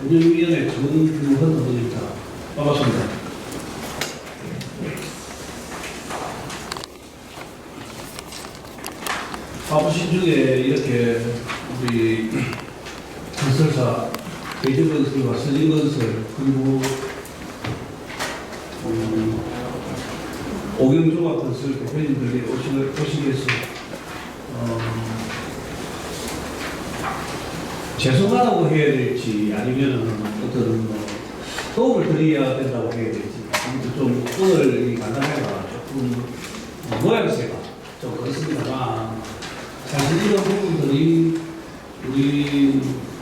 운영위원회 정규현 의원입니다. 반갑습니다. 바쁘신 중에 이렇게 우리 건설사, 대전건설과 서진건설, 그리고 오경조합건설 대표님들이 오시기 위해서 죄송하다고 해야 될지 아니면 어떤 도움을 드려야 된다고 해야 될지 좀 오늘 이 간담회가 조금 모양새가 좀 그렇습니다만 사실 이런 부분들이 우리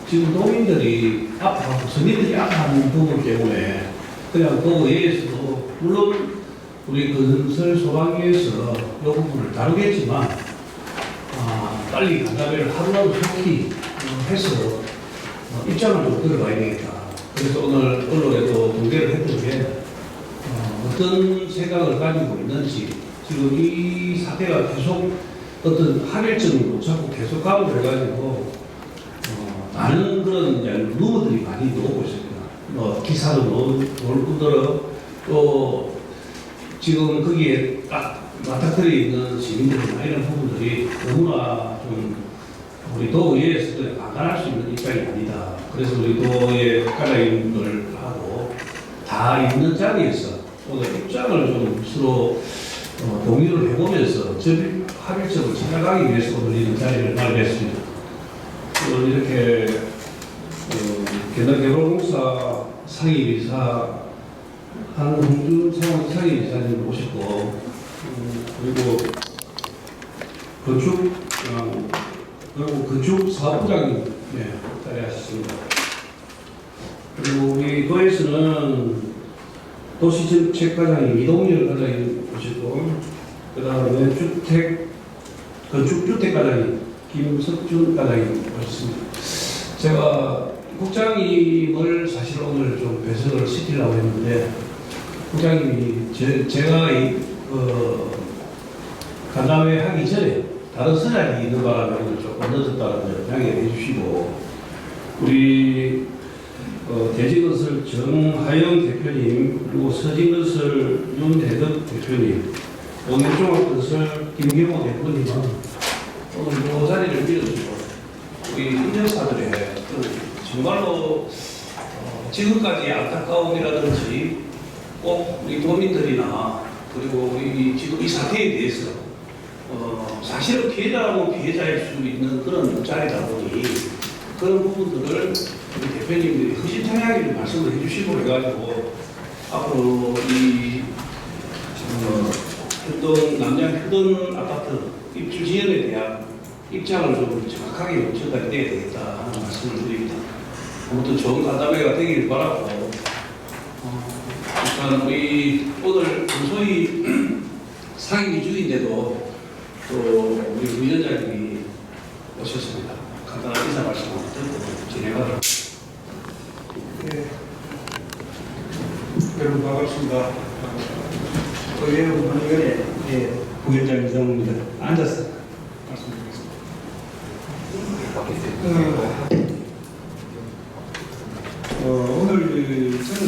지금 도민들이 아파하고 서민들이 아파하는 부분 때문에 그냥 그 외에서도 물론 우리 건설 소방위에서 이 부분을 다루겠지만 빨리 간담회를 하루라도 속히 해서 입장을 좀 들어봐야 되겠다. 그래서 오늘 언론에도 공개를 했던 게 어떤 생각을 가지고 있는지 지금 이 사태가 계속 어떤 합의점을 못 찾고 계속 가고 해가지고 많은 그런 루머들이 많이 나오고 있습니다. 기사도 나올 뿐더러 또 지금 거기에 딱 맞닥뜨려 있는 시민들이나 이런 부분들이 너무나 좀 우리 도의회에서도 강간할 수 있는 입장이 아니다. 그래서 우리 도의 가장님들하고 다 있는 자리에서 오늘 입장을 좀 서로 동의를 해보면서 합의점을 찾아가기 위해서 오늘 이런 자리를 마련했습니다. 오늘 이렇게 개발공사 상임이사 한홍준 상임이사님 모시고 그리고 그리고 건축사업부장님 자리하셨습니다. 그리고 우리 도에서는 도시정책과장님 이동열 과장님 모시고 그 다음에 건축주택과장님 김석준 과장님 모셨습니다. 제가 국장님을 사실 오늘 좀 배석을 시키려고 했는데 국장님이 제가 간담회 하기 전에 다른 선약이 있는 바람에 오늘 조금 늦었다는 점 양해해 주시고 우리 대지건설 정하영 대표님 그리고 서진건설 윤대덕 대표님 오늘종합건설 김경호 대표님은 오늘 이 자리를 빌어주고 우리 인정사들의 정말로 지금까지 안타까움이라든지 꼭 우리 도민들이나 그리고 우리 지금 이 사태에 대해서 사실은 피해자라고 피해자일 수 있는 그런 자리다 보니 그런 부분들을 우리 대표님들이 허심탄회하게 말씀을 해주시고 해가지고 앞으로 이 남양 효동 아파트 입주 지연에 대한 입장을 좀 정확하게 전달이 돼야 되겠다 하는 말씀을 드립니다. 아무튼 좋은 간담회가 되길 바라고 일단 우리 오늘 소위 상임 위주인데도 또 우리 부위원장님이 오셨습니다. 간단한 인사 말씀 한번 듣고 진행하도록. 네. 여러분 반갑습니다. 의회원위원회 부위원장 이정우입니다. 앉아서 말씀드리겠습니다. 오늘 저는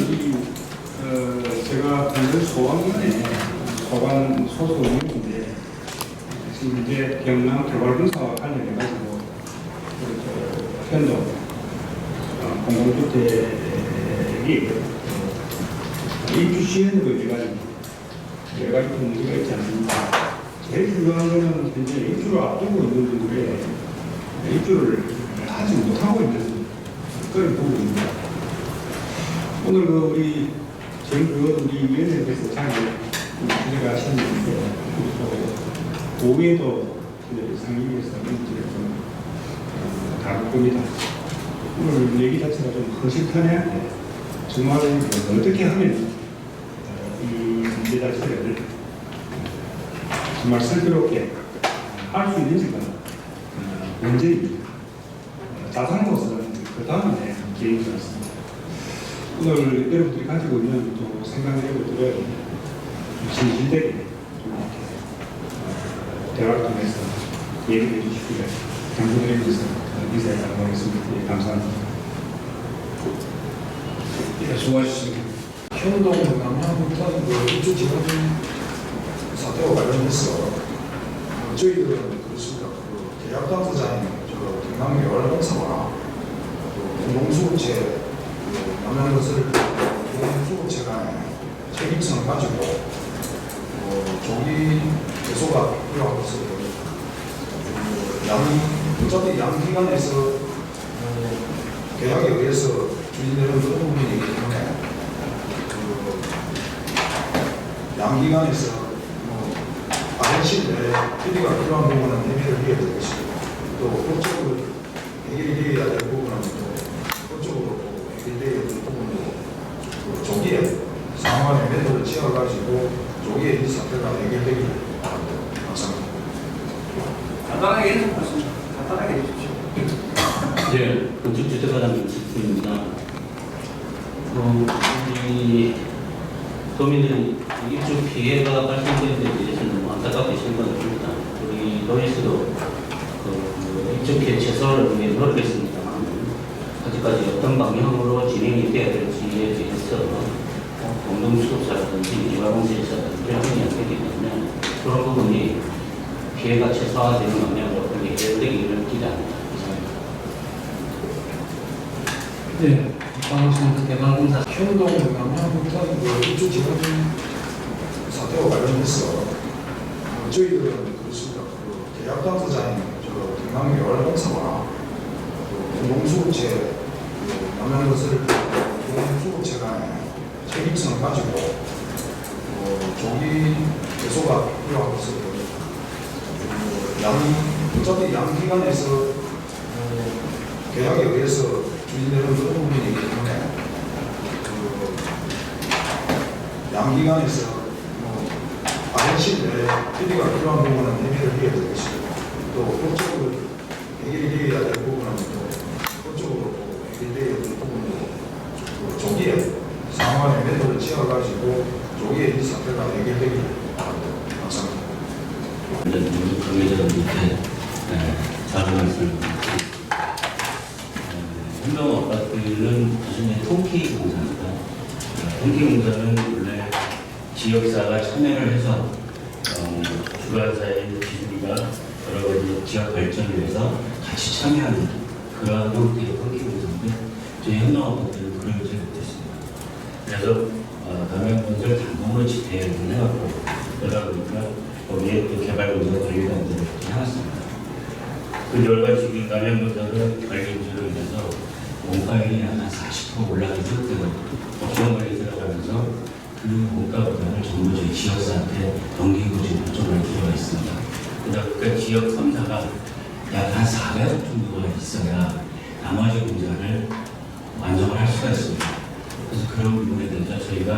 제가 건설 소방위원회 소방 소속 의원인데 지금 이제 경남 개발공사와 관련해가지고 현동 공공주택이 입주 시행으로 여러 가지 문제가 있지 않습니까? 제일 중요한 것은 현재 입주를 앞두고 있는 분들의 입주를 하지 못하고 있는 그런 부분입니다. 오늘 우리 우리 위원회에서 장에 제가 하셨는데 또 오후에도 상임위에서 문제를 좀 다룰 겁니다. 오늘 얘기 자체가 좀 허심탄회한데 정말 어떻게 하면 이 문제 자체를 정말 슬기롭게 할 수 있는지가 문제입니다. 자세한 것은 그 다음에 계획이 있습니다. 오늘 여러분들이 가지고 있는 또 생각내고들을 진실되게 좀 이렇게 대화를 통해서 얘기해 주시기를 당부드리면서 인사를 나가겠습니다. 예, 감사합니다. 예, 수고하셨습니다. 현동 남양부탄 입주 지원 사태와 관련해서 저희들은 그렇습니다. 계약 당사자인 경남의 월봉사와 공동수급체 남양건설 공동수급체 간의 책임성을 가지고 조기 개소가 필요한 것을 어차피 양기관에서 계약에 의해서 주인들은 그런 부분이기 때문에 양기관에서 빠른 시일 내에 협의가 필요한 부분은 협의를 해야 될 것이고 또 법적으로 해결이 되어야 될 부분은 또 법적으로 해결되어야 될 부분도 조기에 상황의 매도를 지어가지고 조기에 이 사태가 해결되기를 바랍니다. 감사합니다. 간단하게 해주십시오. 간단하게 해주십시오. 네, 건축주택관님 질문입니다. 우리 도민들이 입주 피해가 발생된 데 대해서 너무 안타깝게 생각합니다. 우리 도에서도 입주 피해 최소화를 위해 노력했습니다만 아직까지 어떤 방향으로 진행이 돼야 될지에 대해서 공동수급사라든지 지방공사에서는 결정이 안 되기 때문에 그런 부분이 피해가 최소화되는 방향으로 해결되기를 기대합니다. 네, 방송사 개발공사 현동 남양부탄 입주 지원 사태와 관련해서 저희들은 그렇습니다. 계약 당사자인 경남의 월봉사와 공동수급체 남양건설 공동수급체 간의 책임성을 가지고 조기 개소가 필요한 것을 어차피 양기관에서 계약에 의해서 주인들은 그런 부분이기 때문에 양기관에서 빠른 시일 내에 협의가 필요한 부분은 협의를 해야 될 것이고 또 법적으로 해결이 되어야 될 부분은 또 법적으로 해결되어야 될 부분도 조기에 상황의 매도를 지어가지고 조기에 이 사태가 해결되기를 바랍니다. 감사합니다. 관계자분들께 작은 말씀을 드리겠습니다. 현동 아파트는 기존의 통키 공사입니다. 통키 공사는 원래 지역사가 참여를 해서 주관사의 기준과 여러 가지 지역 발전을 위해서 같이 참여하는 그러한 형태의 통키 공사인데 저희 현동 아파트는 그러지 못했습니다. 그래서 남양건설 단독으로 집행을 해갖고 그러다 보니까 거기에 또 개발공사 관리단들을 해놨습니다. 그 결과 지금 남양건설은 관리인수로 인해서 원가율이 한 40% 올라가기 시작되고 업종관리 들어가면서 그 원가 부담을 전부 저희 지역사한테 넘기고 지금 조정할 필요가 있습니다. 그러다 보니까 지역 3사가 약 한 400억 정도가 있어야 나머지 공사를 완성을 할 수가 있습니다. 그래서 그런 부분에 대해서 저희가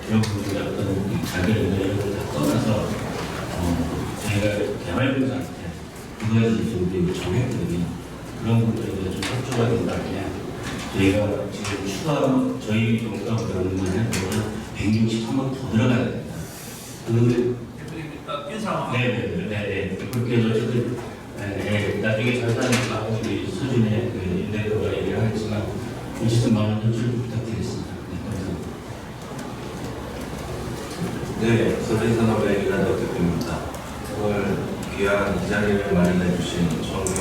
그런 부분에 어떤 자기를 이런 걸 다 떠나서 저희가 개발공사한테 두 가지 정도 정했더니 그런 부분에 대해서 좀 협조가 된다면 저희가 지금 추가 저희 용가보다는 163억 더 들어가야 됩니다. 그러면 네네네 그렇게 해서 어쨌든 나중에 절단을 하고 수준의 인대도가 얘기를 하겠지만 어쨌든 많은 연출 부탁드리겠습니다. 네, 감사합니다. 네, 서울산업의 이라도 대표입니다. 오늘 귀한 이 자리를 마련해 주신 정규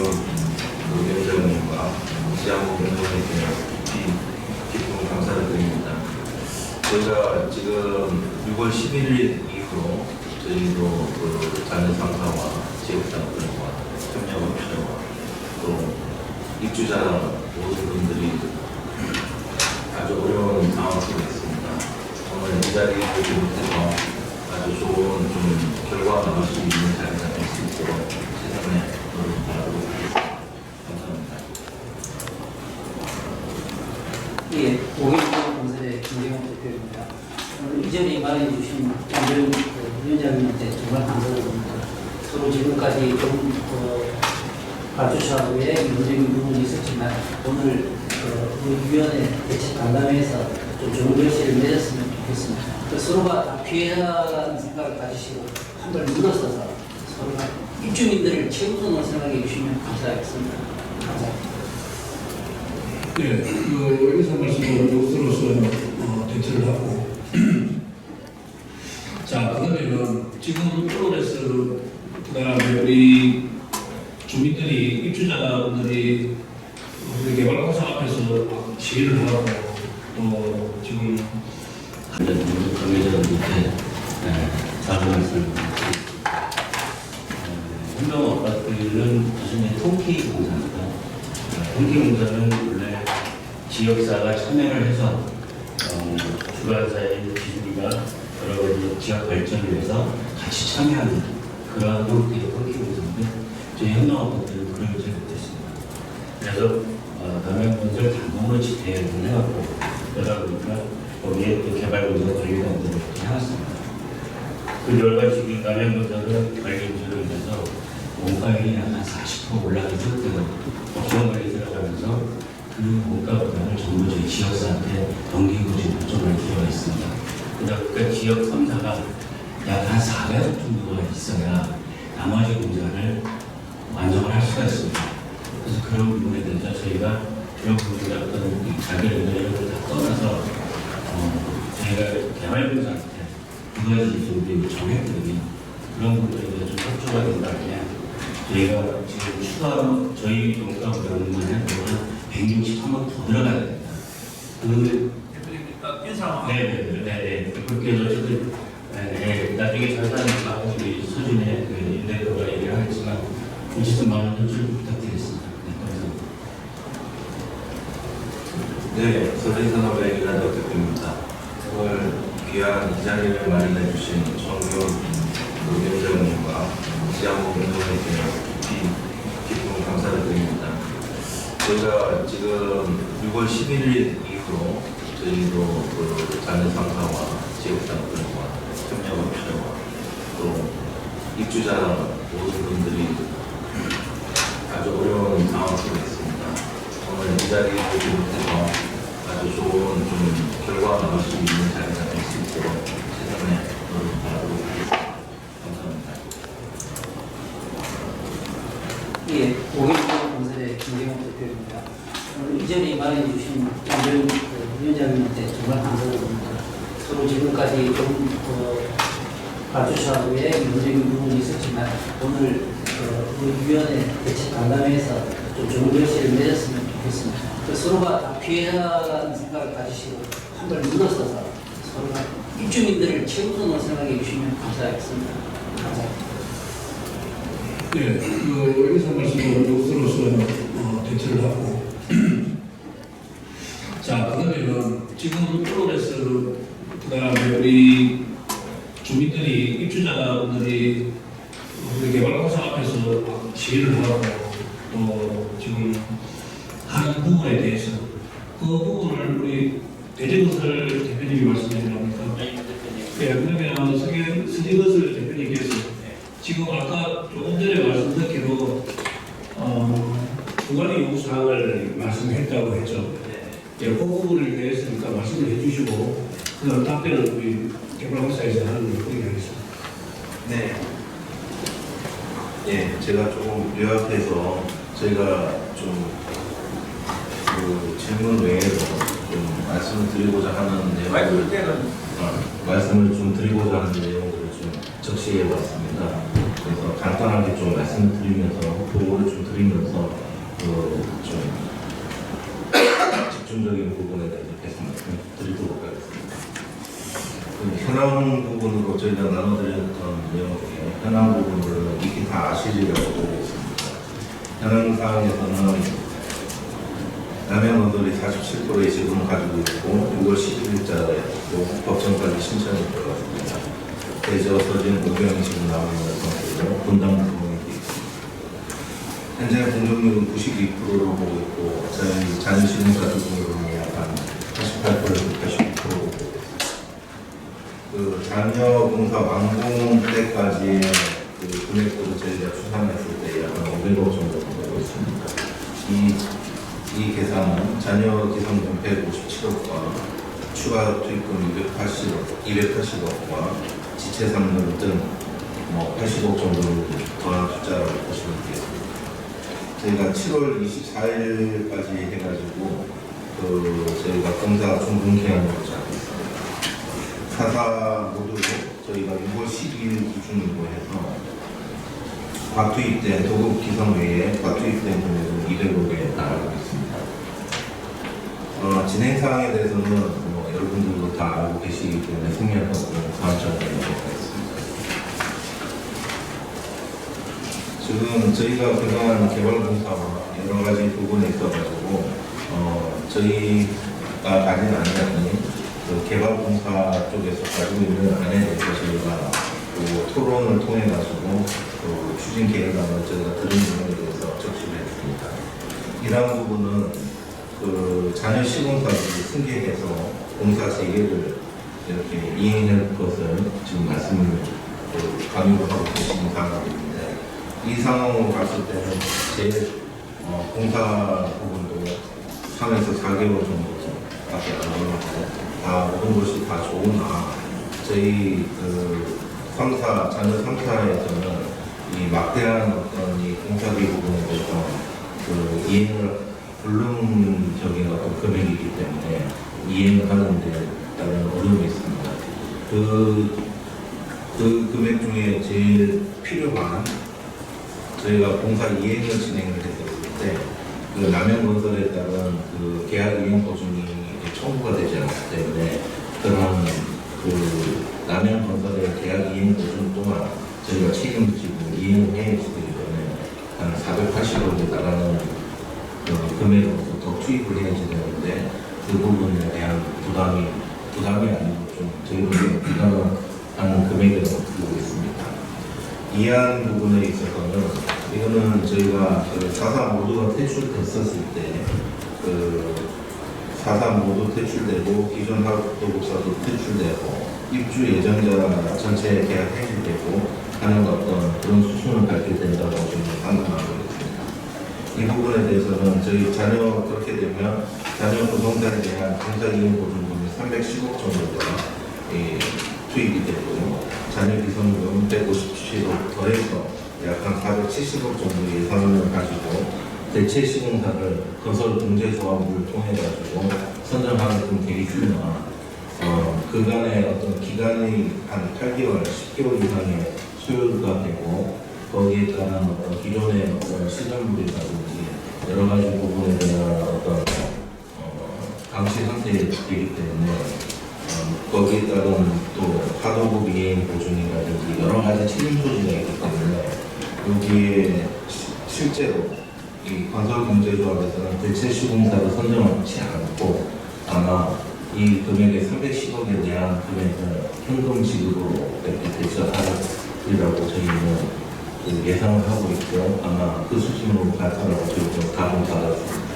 위원장님과 시장부 위원장님께 깊은 감사를 드립니다. 저희가 지금 6월 11일 이후로 저희도 그 자녀 상사와 지역사람들과 협력업체와 또 입주자 모든 분들이 아주 어려운 상황 속에 있습니다. 오늘 이 자리를 비롯해서 아주 좋은 좀 결과가 나올 수 있는 자리가 될 수 있도록 최선의 노력을 바라고 있습니다. 감사합니다. 예, 오일공사의 김경호 대표입니다. 이전에 말해 주신 김경호 위원장님한테 정말 감사드립니다. 서로 지금까지 좀 발주차 외에 문제적인 부분이 있었지만 오늘 우리 위원회 대책 간담회에서 좀 좋은 결실을 맺었으면 좋겠습니다. 서로가 다 피해라는 생각을 가지시고 한 발 물러서서 서로가 입주민들을 최우선으로 생각해 주시면 감사하겠습니다. 감사합니다. 네, 의사 말씀으로서 대처를 하고 자, 그다음에는 지금 프로레스 그다음에 우리 주민들이 입주자분들이 우리 개발공사 앞에서 시위를 하고 또 지금 관계자분들께 작은 말씀을 드리겠습니다. 현명 아파트는 기존의 통키 공사입니다. 통키 공사는 원래 지역사가 참여를 해서 주관사의 기준이가 여러 가지 지역 발전을 위해서 같이 참여하는 그러한 형태의 통키 공사인데 저희 현명 아파트는 그걸 잘 못했습니다. 그래서 남양건설 단독으로 집행을 해갖고 그러다 보니까 거기에 또 개발공사 관리단들을 이렇게 해놨습니다. 그 결과 지금 남양건설은 관리인수를 위해서 원가율이 약 한 40% 올라간 상태로 지원관리 들어가면서 그 원가 부담을 전부 저희 지역사한테 넘기고 지금 조정할 필요가 있습니다. 그러니까 지역 3사가 약 한 400억 정도가 있어야 나머지 공사를 완성을 할 수가 있습니다. 그래서 그런 부분에 대해서 저희가 그런 부분에 어떤 자기를 이런 걸 다 떠나서 저희가 개발공사한테 두 가지 좀 정했거든요. 그런 부분에 대해서 좀 협조가 된다면 저희가 지금 추가로 저희 용가보다는 한 163억 더 들어가야 됩니다. 네네네. 그렇게 해서 어쨌든 나중에 자세한 우리 수준의 인대표가 얘기를 하겠지만 어쨌든 많은 협조를 부탁드리겠습니다. 네, 서대산업의 이라도 대표입니다. 오늘 귀한 이 자리를 마련해 주신 정규 위원장님과 지양호 위원장님께 깊은 감사를 드립니다. 저희가 지금 6월 11일 이후로 저희도 그 자녀 상사와 지역장들과 협력을 필요와 또 입주자 모든 분들이 아주 어려운 상황 속에 있습니다. 오늘 이 자리에 오지 못해서 아주 좋은 좀 결과가 나올 수 있는 자리가 될 수 있도록 최선의 노력을 바라고 있습니다. 감사합니다. 예, 오경정 건설의 김경호 대표입니다. 오늘 이전에 말해 주신 김경 위원장님한테 정말 감사드립니다. 서로 지금까지 좀 발주차 후에 문제적인 부분이 있었지만 오늘 우리 위원회 대책 간담회에서 좀 좋은 결실을 맺었으면 좋겠습니다. 서로가 다 피해가는 생각을 가지시고 한 발 물러서서 서로가 입주민들을 최우선으로 생각해 주시면 감사하겠습니다. 감사합니다. 네, 그 인사 말씀을 요구로서 대처를 하고 자, 그다음에는 지금 프로레스 그다음에 우리 주민들이 입주자분들이 우리 개발공사 앞에서 시위를 하고 또 지금 하는 부분에 대해서 그 부분을 우리 대전건설 대표님이 말씀해 주랍니까? 네, 그러면 서진건설 대표님께서 지금 아까 조금 전에 말씀 듣기로 두 가지 요구사항을 말씀했다고 했죠. 예, 그 부분을 위해서니까 말씀을 해주시고 그다음 답변은 우리 개발공사에서 하는 걸 하겠습니다. 네. 예, 제가 조금 요약해서 저희가 좀 그 질문 외에도 좀 말씀을 드리고자 하는 말씀을 좀 드리고자 하는 내용들을 좀 적시해 왔습니다. 그래서 간단하게 좀 말씀을 드리면서 보고를 좀 드리면서 좀 집중적인 부분에 대해서 계속 말씀드리도록 하겠습니다. 현황 부분으로 저희가 나눠드렸던 내용 중에 현황 부분을 익히 다 아시리라고 보고 있습니다. 현황 사항에서는 남양건설이 47%의 지분을 가지고 있고 6월 11일자에 법정까지 신청이 들어갔습니다. 대저 서진 5병이 지금 남아있는 상태로 분당 구멍이 있습니다. 현재 공정률은 92%로 보고 있고 저희 자녀 신용가 비중으로는 약 한 88%에서 89%로 보고 있습니다. 그 자녀 공사 완공 때까지 그 금액으로 저희가 추산했을 때 약 한 500억 정도 되고 있습니다. 이 계산은 자녀 기성금 157억과 추가 투입금 280억과 지체 상금 등 80억 정도를 더한 숫자라고 보시면 되겠습니다. 저희가 7월 24일까지 해가지고 저희가 공사 준공 기한으로 잡고 있습니다. 4사 모두 저희가 6월 12일 기준으로 해서 과투입된 도급 기성 외에 과투입된 금액은 200억에 달하고 있습니다. 진행 사항에 대해서는 여러분들도 다 알고 계시기 때문에 생략하고 다음 장면에 넘어가겠습니다. 지금 저희가 그동안 개발공사와 여러 가지 부분에 있어가지고 저희가 가진 안장이 그 개발공사 쪽에서 가지고 있는 안에 대해서 저희가 그 토론을 통해 가지고 그 추진 계획안을 저희가 들은 부분에 대해서 적시를 했습니다. 이러한 부분은 그 잔여 시공사들이 승계해서 공사 재개를 이렇게 이행할 것을 지금 말씀을 강요를 하고 계시는 상황인데, 이 상황으로 봤을 때는 제일 공사 부분도 3에서 4개월 정도밖에 안 걸리고 다 모든 것이 다 좋으나 저희 그 3사, 잔여 3사에서는 이 막대한 어떤 이 공사비 부분에 대해서 그 이행을 불능적인 어떤 금액이기 때문에 이행을 하는 데 따른 어려움이 있습니다. 그 금액 중에 제일 필요한 저희가 공사 이행을 진행을 했을 때 그 남양건설에 따른 그 계약 이행 보증이 청구가 되지 않기 때문에 그런 그 남양건설의 계약 이행 보증 동안 저희가 책임을 지고 이행을 해야 되기 때문에 한 480억에 달하는 그 금액으로서 더 투입을 해야지 되는데 그 부분에 대한 부담이 아니고 좀 저희들이 부담하는 금액을 두고 있습니다. 이한 부분에 있어서는 이거는 저희가 그 4사 모두가 퇴출됐었을 때 그 4사 모두 퇴출되고 기존 합도급사도 퇴출되고 입주 예정자 전체 계약 해지되고 하는 어떤 그런 수순을 밟게 된다고 저희는 판단하고 있습니다. 이 부분에 대해서는 저희 자녀 그렇게 되면 자녀 부동산에 대한 공사 이용 보증금이 310억 정도가 투입이 되고 자녀 비성금 157억 더해서 약 한 470억 정도 예산을 가지고 대체 시공사를 건설 공제조합을 통해 가지고 선정하는 계획이나 그간의 어떤 기간이 한 8개월, 10개월 이상의 소요가 되고 거기에 따른 어떤 기존의 어떤 시설물이라든지 여러 가지 부분에 대한 어떤 감시 상태이기 때문에 거기에 따른 또 하도급 이행 보증이라든지 여러 가지 책임 소지가 있기 때문에 여기에 실제로 이 건설공제조합에서는 대체 시공사를 선정하지 않고 아마 이 금액의 310억에 대한 금액을 현금 지급으로 이렇게 대처하리라고 저희는 그 예상을 하고 있고 아마 그 수준으로 갈 거라고 저희도 답을 받았습니다.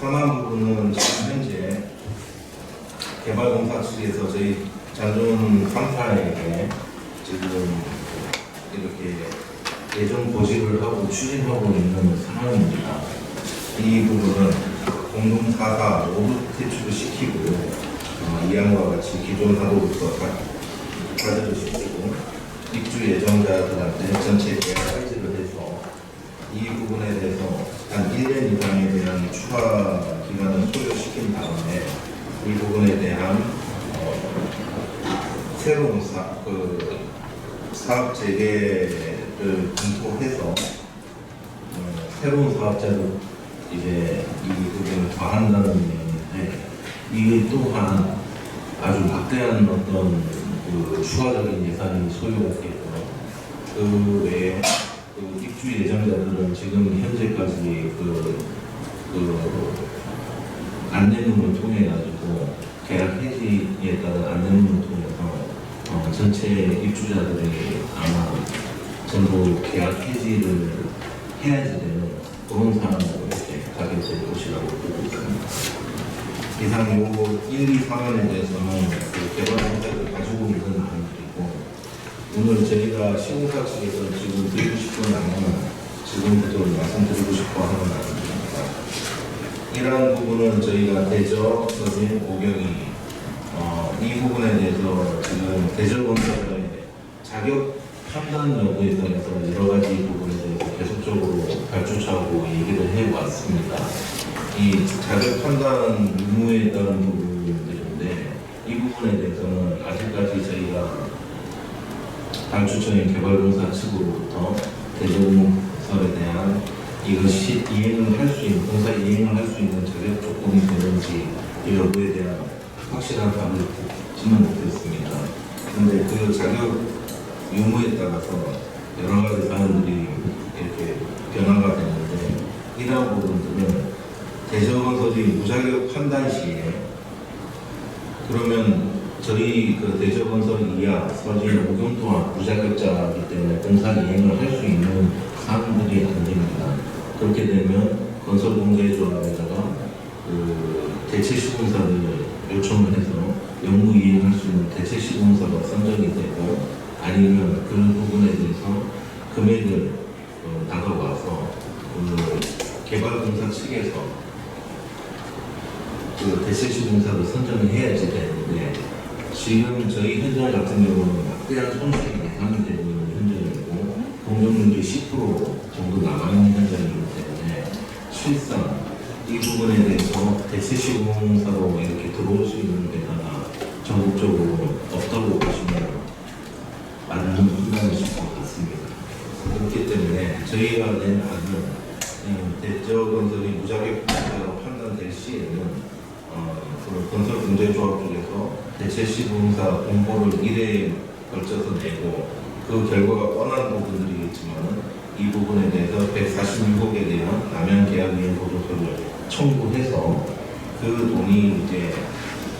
3한 부분은 지금 현재 개발공사 측에서 저희 잔존 3사에게 지금 이렇게 예정 고집을 하고 추진하고 있는 상황입니다. 이 부분은 공동 4사 모두 퇴출을 시키고 이항과 같이 기존 하도부터 가져를 시키고 입주 예정자들한테 전체 계약 해지를 해서 이 부분에 대해서 한 1년 이상에 대한 추가 기간을 소요시킨 다음에 이 부분에 대한 새로운 사업 재개를 검토해서 새로운 사업자를 이제 이 부분을 더한다는 내용인데 이게 또한 아주 막대한 어떤 그 추가적인 예산이 소요가 되고 그 외에 그 입주 예정자들은 지금 현재까지 그 안내문을 통해 가지고 계약 해지에 따른 안내문을 통해서 전체 입주자들이 아마 전부 계약 해지를 해야지 되는 그런 상황으로 이렇게 가게 될 것이라고 보고 있습니다. 이상 요 1, 2, 3원에 대해서는 그 개발공사를 가지고 있는 부분들이고 오늘 저희가 시공사 측에서 지금 드리고 싶은 안은 지금부터 말씀드리고 싶어 하는 안입니다. 이러한 부분은 저희가 대저, 서진, 오경이 이 부분에 대해서 지금 대저건설의 자격 판단 여부에 대해서 여러 가지 부분에 대해서 계속적으로 발주차하고 얘기를 해왔습니다. 이 자격 판단 의무에 따른 부분들인데 이 부분 부분에 대해서는 아직까지 저희가 당초적인 개발공사 측으로부터 대조건설에 대한 이것이 이행을 할 수 있는, 공사 이행을 할 수 있는 자격 조건이 되는지 이 여부에 대한 확실한 답을 듣지는 못했습니다. 그런데 그 자격 유무에 따라서 여러 가지 사안들이 이렇게 변화가 되는데, 이러한 부분들은 대저건설이 무자격 판단 시에 그러면 저희 그 대저건설 이하 서진 5경 동안 무자격자이기 때문에 공사 이행을 할 수 있는 사항들이 안 됩니다. 그렇게 되면 건설공제조합에다가 그 대체시공사를 요청을 해서 영구 이행할 수 있는 대체시공사가 선정이 되고, 아니면 그런 부분에 대해서 금액을 다가와서 그 개발공사 측에서 그 대체시공사를 선정을 해야지 되는데, 지금 저희 현장 같은 경우는 막대한 손실이 예상이 되고 있는 현장이고 공정률이 10% 정도 남아있는 현장이기 때문에 실상 이 부분에 대해서 대체시공사로 이렇게 들어올 수 있는 데가 전국적으로 없다고 보시면 맞는 판단이실 것 같습니다. 그렇기 때문에 저희가 낸 안은 대저건설이 무자격자로 판단될 시에는 그 건설공제조합 쪽에서 대체시공사 공고를 1회에 걸쳐서 내고, 그 결과가 뻔한 부분들이 있지만 이 부분에 대해서 146억에 대한 남용 계약 이행 보조서를 청구해서 그 돈이 이제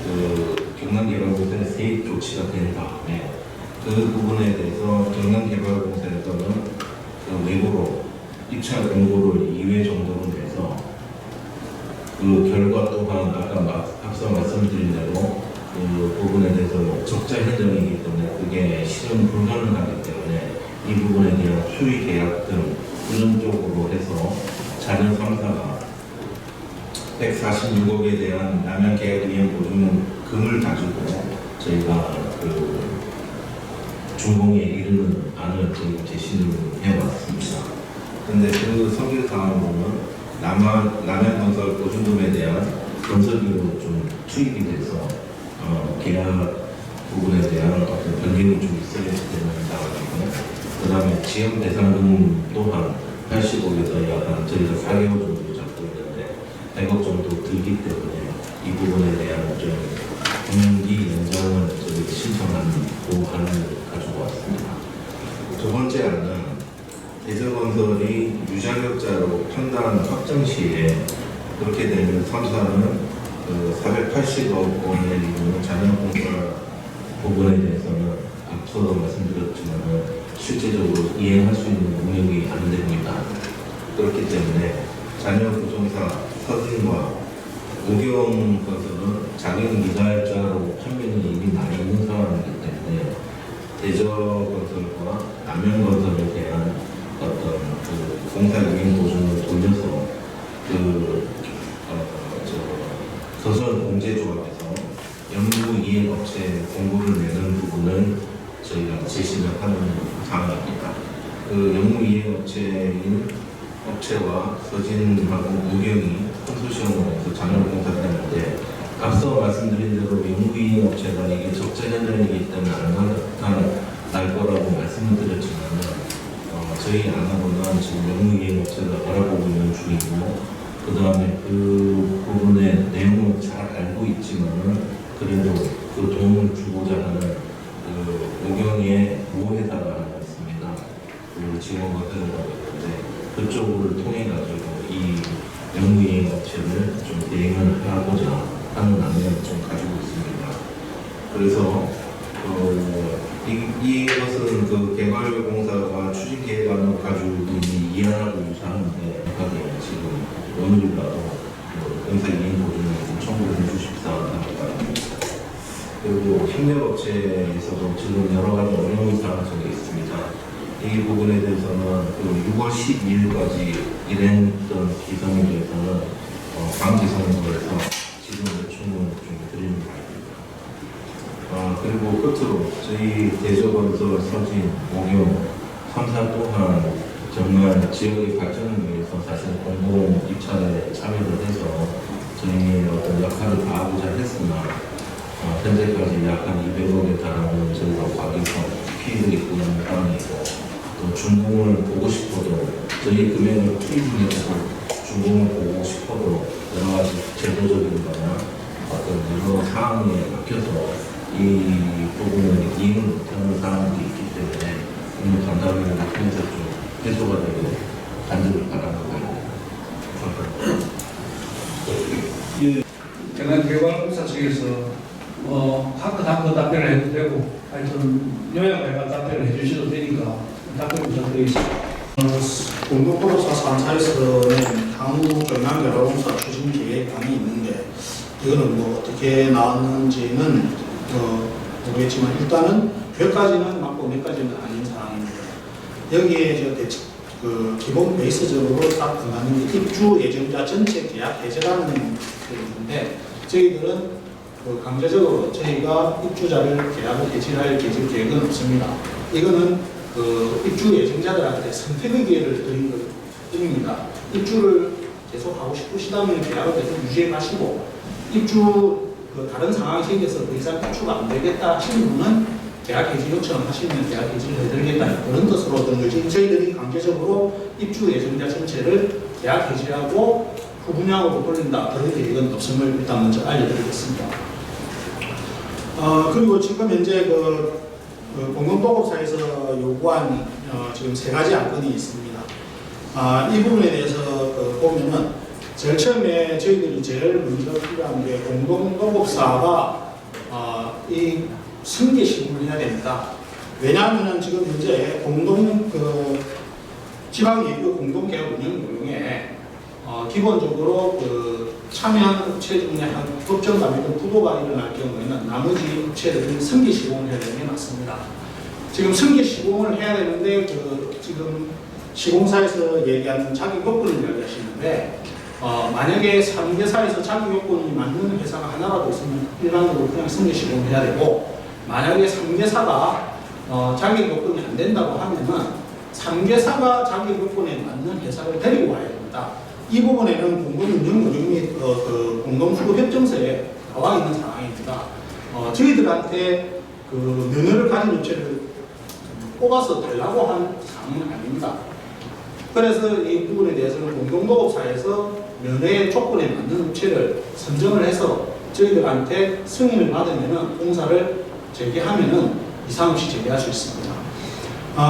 그 경남개발공사에 세입 조치가 된 다음에 그 부분에 대해서 경남개발공사에서는 그 외부로 입찰 공고를 2회 정도로 내서 그 결과 또한 아까 앞서 말씀드린 대로 그 부분에 대해서 적자 현장이기 때문에 그게 실현 불가능하기 때문에 이 부분에 대한 수의 계약 등 그런 쪽으로 해서 자녀 3사가 146억에 대한 남용 계약 이행 보증금 금을 가지고 저희가 그 준공에 이르는 안을 저희가 제시를 해왔습니다. 그런데 그 설계사항으로는 남양건설 보증금에 대한 건설비로 좀 투입이 돼서 계약 부분에 대한 어떤 변경이 좀 있어야 된다고, 그 다음에 지원 대상금 또한 80억에서 약 저희가 4개월 정도 잡고 있는데 100억 정도 들기 때문에 이 부분에 대한 좀 분기 연장을 저희가 신청한 보안을 가지고 왔습니다. 두 번째 안은 대저건설이 유자격자로 판단 확정 시에 그렇게 되면 3사는 그 480억 원에 이르는 자녀공사 부분에 대해서는 앞서도 말씀드렸지만 실제적으로 이행할 수 있는 능력이 안 됩니다. 그렇기 때문에 자녀 구성사 서진과 우경건설은 자격 미달자로 판명이 이미 나 있는 상황이기 때문에 대저건설과 남양건설에 대한 어떤 그 공사 이행 보증을 돌려서 건설공제조합에서 영구 이행 업체 공고를 내는 부분을 저희가 제시를 하는 상황입니다. 그 영구 이행 업체와 서진하고 우경이 컨소시엄으로 해서 잔여공사를 했는데, 앞서 말씀드린 대로 영구 이행 업체가 이게 적자 현장이기 때문에 안 날 거라고 말씀을 드렸지만 저희 안하고는 지금 영구 이행 업체를 알아보고 있는 중이고, 그 다음에 그 부분의 내용은 잘 알고 있지만은 그래도 그 도움을 주고자 하는 그 오경의 모회사가 하나 있습니다. 그 지원과 회사라고 있는데 그쪽을 통해 가지고 이 영구이행 업체를 좀 대행을 하고자 하는 안을 좀 가지고 있습니다. 그래서 이것은 그 개발공사가 추진 계획안을 가지고 이미 이해하고 유사하는데 지금 오늘이라도 공사 이행 보증을 청구를 해주십사 합니다. 그리고 협력업체에서도 지금 여러 가지 어려운 사항이 있습니다. 이 부분에 대해서는 그 6월 12일까지 일했던 기성에 대해서는 방지선거에서 지금 요청을 좀 드립니다. 그리고 끝으로 저희 대저건설 서진 5경 3사 또한 정말 지역의 발전을 위해서 사실 공공 입찰에 참여를 해서 저희의 어떤 역할을 다하고자 했으나 현재까지 약 한 200억에 달하는 저희가 과기성 피해를 입고 있는 상황이고 또 준공을 보고 싶어도 저희 금액을 투입해서 준공을 보고 싶어도 여러 가지 제도적인 거나 어떤 여러 상황에 막혀서 이 부분을 이행을 못하는 상황이 있기 때문에 오늘 간담회를 통해서 좀 해소가 되고 간절히 바라는 경남개발공사 측에서 다크 답변을 해도 되고 하여튼 요약해가 답변을 해주셔도 되니까 답변 부탁드리겠습니다. 공동도로사 3사에서는 향후 경남개발공사 추진 계획안이 있는데 이거는 뭐 어떻게 나왔는지는 모르겠지만 일단은 몇 가지는 맞고 몇 가지는 아닌 상황입니다. 여기에 기본 베이스적으로 딱 들어가는 게 입주 예정자 전체 계약 해제라는 게 있는데 저희들은 강제적으로 저희가 입주자를 계약을 해지할 계획은 없습니다. 이거는 입주 예정자들한테 선택의 기회를 드린 것입니다. 입주를 계속 하고 싶으시다면 계약을 계속 유지해 가시고 입주 다른 상황이 생겨서 더 이상 입주가 안 되겠다 하시는 분은 계약 해지 요청하시면 계약 해지를 해드리겠다 그런 뜻으로 어떤 거지 저희들이 강제적으로 입주 예정자 전체를 계약 해지하고 후분양으로 돌린다 그런 계획은 없음을 일단 먼저 알려드리겠습니다. 그리고 지금 현재 공동도급사에서 요구한 지금 3가지 안건이 있습니다. 이 부분에 대해서 보면은 제일 처음에 저희들이 제일 먼저 필요한 게 공동도급사가 이 승계 신고를 해야 됩니다. 왜냐하면은 지금 현재 지방예비로 공동개혁 운영 요령에 기본적으로 참여하는 업체 중에 한 법정감이든 부도가 일어날 경우에는 나머지 업체들은 승계 시공을 해야 되는 게 맞습니다. 지금 승계 시공을 해야 되는데 지금 시공사에서 얘기하는 자격 요건을 이야기하시는데 만약에 3개사에서 자격 요건이 맞는 회사가 하나라도 있으면 일반적으로 그냥 승계 시공을 해야 되고 만약에 3개사가 자격 요건이 안 된다고 하면은 3개사가 자격 요건에 맞는 회사를 데리고 와야 됩니다. 이 부분에는 공동운영 및 공동수급협정서에 나와 있는 상황입니다. 저희들한테 면허를 가진 업체를 뽑아서 달라고 한 사항은 아닙니다. 그래서 이 부분에 대해서는 공동도급사에서 면허의 조건에 맞는 업체를 선정을 해서 저희들한테 승인을 받으면 공사를 재개하면은 이상 없이 재개할 수 있습니다.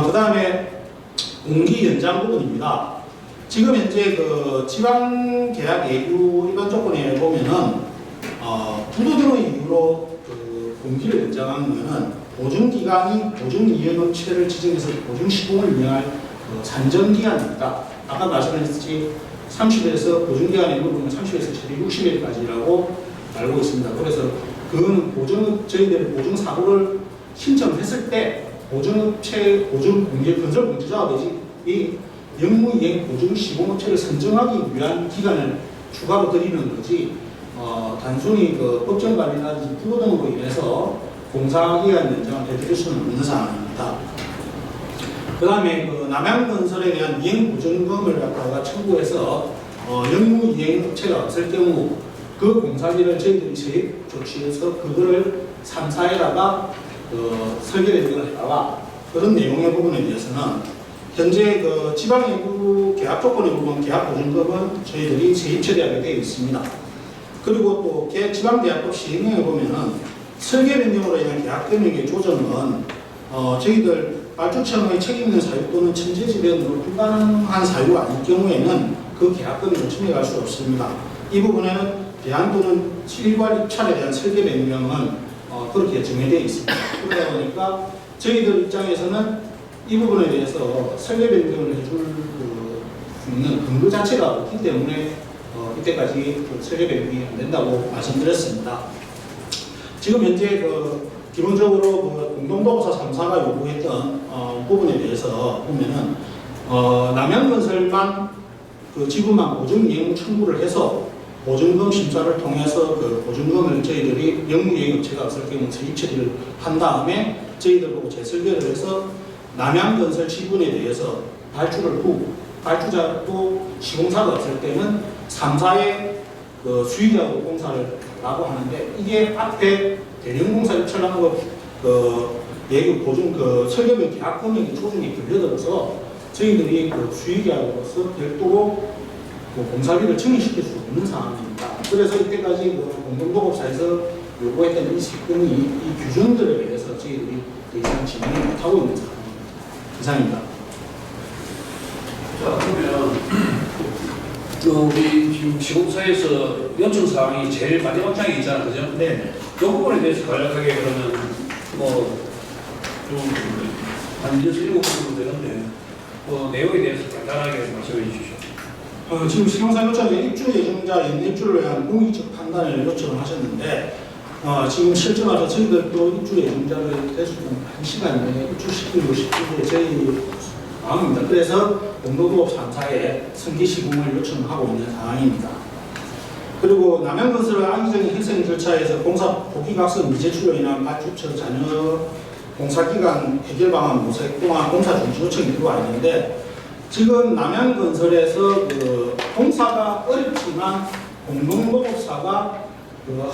그 다음에 공기 연장 부분입니다. 지금 현재 지방계약 예규 일반 조건에 보면은 부도 등의 이유로 공기를 연장하면은 보증기간이 보증이행업체를 지정해서 보증시공을 위한 산정기간입니다. 아까 말씀하셨듯이 30일에서 보증기간의 일부분은 30일에서 최대 60일까지라고 알고 있습니다. 그래서 그거는 저희들이 보증사고를 신청했을 때 보증업체, 건설공제자가 이 영무이행 보증시공업체를 선정하기 위한 기간을 추가로 드리는 거지 단순히 법정관리라든지 부도 등으로 인해서 공사기간 연장을 해드릴 수는 없는 상황입니다. 그 다음에 남양건설에 대한 이행보증금을 갖다가 청구해서 영무이행업체가 없을 경우 그 공사비를 저희들이 세입 조치해서 그거를 3사에다가 설계 변경을 해다가 그런 내용의 부분에 대해서는 현재 지방예부 계약 조건의 부분 계약보증금은 저희들이 세입 처리하게 되어 있습니다. 그리고 또 지방계약법 시행령에 보면은 설계 변경으로 인한 계약 금액의 조정은 저희들 발주청의 책임있는 사유 또는 천재지변으로 불가능한 사유가 아닐 경우에는 그 계약 금액을 청구할 수 없습니다. 이 부분에는 대안 또는 일괄 입찰에 대한 설계 변경은 그렇게 정해되어 있습니다. 그러다 보니까 저희들 입장에서는 이 부분에 대해서 설계 변경을 해줄 수 있는 근거 자체가 없기 때문에 이때까지 설계 변경이 안 된다고 말씀드렸습니다. 지금 현재 기본적으로 공동도급사 3사가 요구했던 부분에 대해서 보면은 남양건설만 지분만 보증이행 청구를 해서 보증금 심사를 통해서 보증금을 저희들이 영무이행업체가 없을 경우 세입 처리를 한 다음에 저희들 보고 재설계를 해서 남양건설 지분에 대해서 발주를 후 발주자도 시공사가 없을 때는 3사의 수의자로 공사를 하라고 하는데 이게 앞에 대리운공사 입찰하는 거, 예금 보증, 설계비 계약 금액이 조정이 걸려들어서 저희들이 수익이하고서 별도로 공사비를 증액시킬 수 없는 상황입니다. 그래서 이때까지 공동도급사에서 요구했던 이 세금이 이 규정들에 대해서 저희들이 더 이상 진행을 못하고 있는 상황입니다. 이상입니다. 자, 그러면 우리 지금 시공사에서 요청 사항이 제일 마지막 장에 있잖아, 그죠? 네. 이 부분에 대해서 간략하게 그러면 뭐좀한 6번 정도 되는데 내용에 대해서 간단하게 말씀해 주시죠. 지금 시공사 요청에 입주 예정자 연입주를 위한 공익적 판단을 요청을 하셨는데 지금 실제 와서 저희들도 입주 예정자를 대충 1시간 내에 입주시키고 싶은 게 저희 상황입니다. 그래서 공동도급 3사에 승기 시공을 요청하고 있는 상황입니다. 그리고 남양건설 안기적인 희생 절차에서 공사 포기각서 미제출로 인한 가축처 잔여 공사기간 해결 방안 모색 동안 공사 중지 요청이 들어와 있는데 지금 남양건설에서 공사가 어렵지만 공동도급사가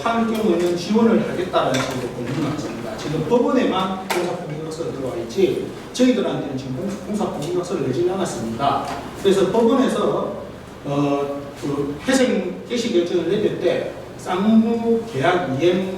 할 경우에는 지원을 하겠다는 식으로 공문을 했습니다. 지금 법원에만 공사 포기각서가 들어와 있지 저희들한테는 지금 공사 포기각서를 내지 않았습니다. 그래서 법원에서 회생 개시 결정을 내릴 때 쌍무 계약 이행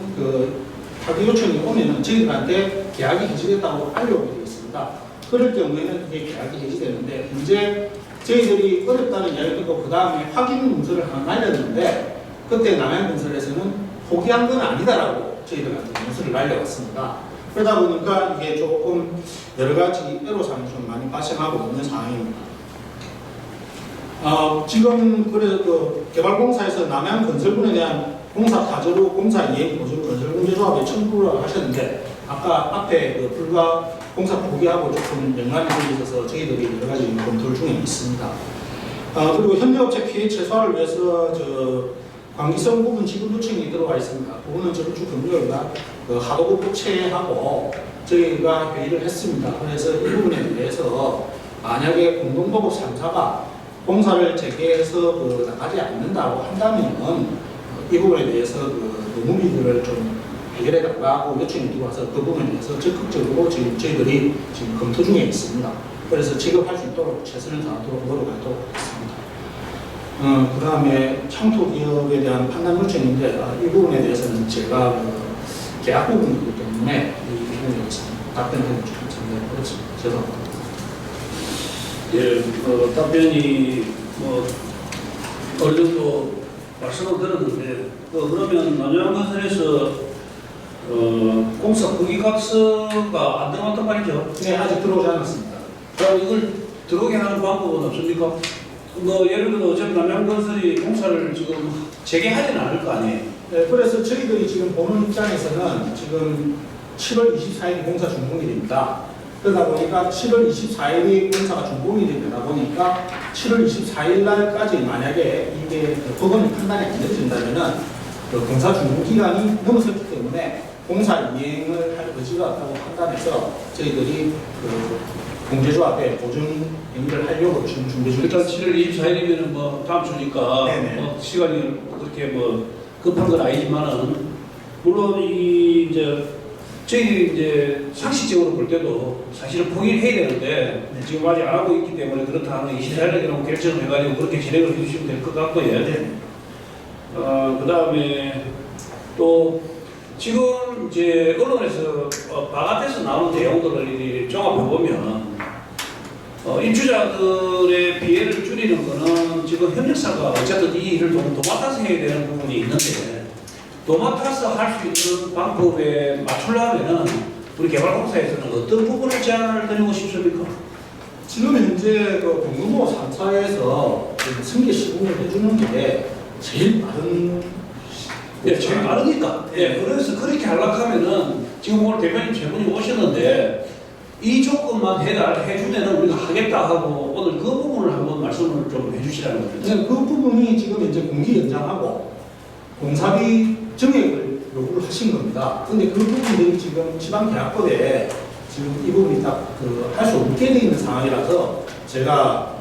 파기 요청이 오면은 저희들한테 계약이 해지됐다고 알려오게 되어 있습니다. 그럴 경우에는 그게 계약이 해지되는데 이제 저희들이 어렵다는 이야기 듣고 그 다음에 확인 문서를 하나 날렸는데 그때 남양건설에서는 포기한 건 아니다라고 저희들한테 문서를 날려왔습니다. 그러다 보니까 이게 조금 여러 가지 애로사항이 좀 많이 발생하고 있는 상황입니다. 지금 그래서 개발공사에서 남양건설군에 대한 공사 타저로 공사 이행 보증 건설공제조합에 청구를 하셨는데 아까 앞에 불과 공사 포기하고 조금 연관이 되어 있어서 저희들이 여러 가지 검토를 중에 있습니다. 그리고 협력업체 피해 최소화를 위해서 관기성 부분 지급 요청이 들어와 있습니다. 그거는 저번 주 금요일날 하도급 업체하고 저희가 회의를 했습니다. 그래서 이 부분에 대해서 만약에 공동도급 3사가 공사를 재개해서 나가지 않는다고 한다면 이 부분에 대해서 노무비들을 좀 해결해 달라고 요청이 들어와서 그 부분에 대해서 적극적으로 저희들이 지금 검토 중에 있습니다. 그래서 지급할 수 있도록 최선을 다하도록 노력하도록 하겠습니다. 그 다음에 창토기업에 대한 판단 요청인데 이 부분에 대해서는 제가 계약 부분이기 때문에 이 부분에 대해서 답변을 좀 그렇습니다. 죄송합니다. 예, 답변이 어느 정도 말씀을 들었는데 그러면 남양건설에서 공사 포기각서가 안 들어갔단 말이죠? 네, 아직 들어오지 않았습니다. 그럼 이걸 들어오게 하는 방법은 없습니까? 예를 들어 어차피 남양건설이 공사를 지금 재개하지는 않을 거 아니에요? 네, 그래서 저희들이 지금 보는 입장에서는 지금 7월 24일이 공사 준공일입니다. 그러다 보니까 7월 24일이 공사가 준공이 되다 보니까 7월 24일 날까지 만약에 이게 법원 판단이 안 되어진다면은 공사 준공 기간이 넘어섰기 때문에 공사 이행을 할 의지가 없다고 판단해서 저희들이 공제조합에 보증 행위를 하려고 지금 준비 중입니다. 일단 7월 24일이면 다음 주니까 시간이 그렇게 급한 건 아니지만은 물론 저희 상식적으로 볼 때도 사실은 포기를 해야 되는데 지금 아직 안 하고 있기 때문에 그렇다 하는 24일에 결정을 해가지고 그렇게 진행을 해주시면 될 것 같고요. 그 다음에 또 지금 언론에서 바깥에서 나오는 내용들을 종합해보면 입주자들의 피해를 줄이는 거는 지금 협력사가 어쨌든 이 일을 좀 도맡아서 해야 되는 부분이 있는데 도맡아서 할 수 있는 방법에 맞추려면 우리 개발공사에서는 어떤 부분을 제안을 드리고 싶습니까? 지금 현재 공동도급 3사에서 승계 시공을 해주는 게 제일 빠른 제일 빠르니까. 그래서 그렇게 하려고 하면은 지금 오늘 대표님 세 분이 오셨는데 이 조건만 해주면 우리가 하겠다 하고 오늘 그 부분을 한번 말씀을 좀 해주시라는 거죠. 네, 그 부분이 지금 이제 공기 연장하고 공사비 증액을 요구를 하신 겁니다. 근데 그 부분들이 지금 지방계약법에 지금 이 부분이 딱 할 수 없게 되어 있는 상황이라서 제가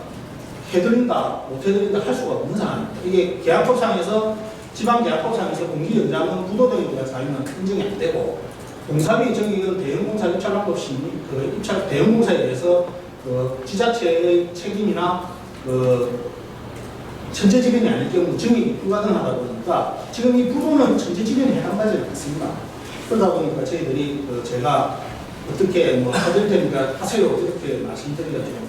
해드린다, 못 해드린다 할 수가 없는 상황입니다. 이게 계약법상에서 지방계약법상에서 공기 연장은 부도 등에 대한 사유는 인정이 안 되고 공사비 정의는 대형공사 입찰방법 심의 그 입찰 대형공사에 대해서 그 지자체의 책임이나 그 천재지변이 아닐 경우 증액이 불가능하다 보니까 지금 이 부도는 천재지변에 해당하지 않습니다. 그러다 보니까 저희들이 제가 어떻게 뭐 하될 테니까 하세요 이렇게 말씀드리기가 좀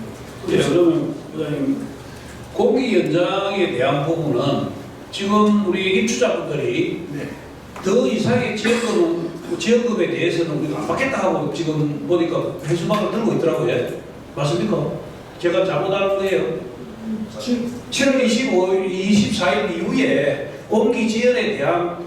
예, 그러면 부장님 공기 연장에 대한 부분은 지금 우리 입주자분들이 네. 더 이상의 지원금에 대해서는 우리가 안 받겠다 하고 지금 보니까 회수막을 들고 있더라고요. 맞습니까? 제가 잘못 알은 거예요. 7월 24일 이후에 공기 지원에 대한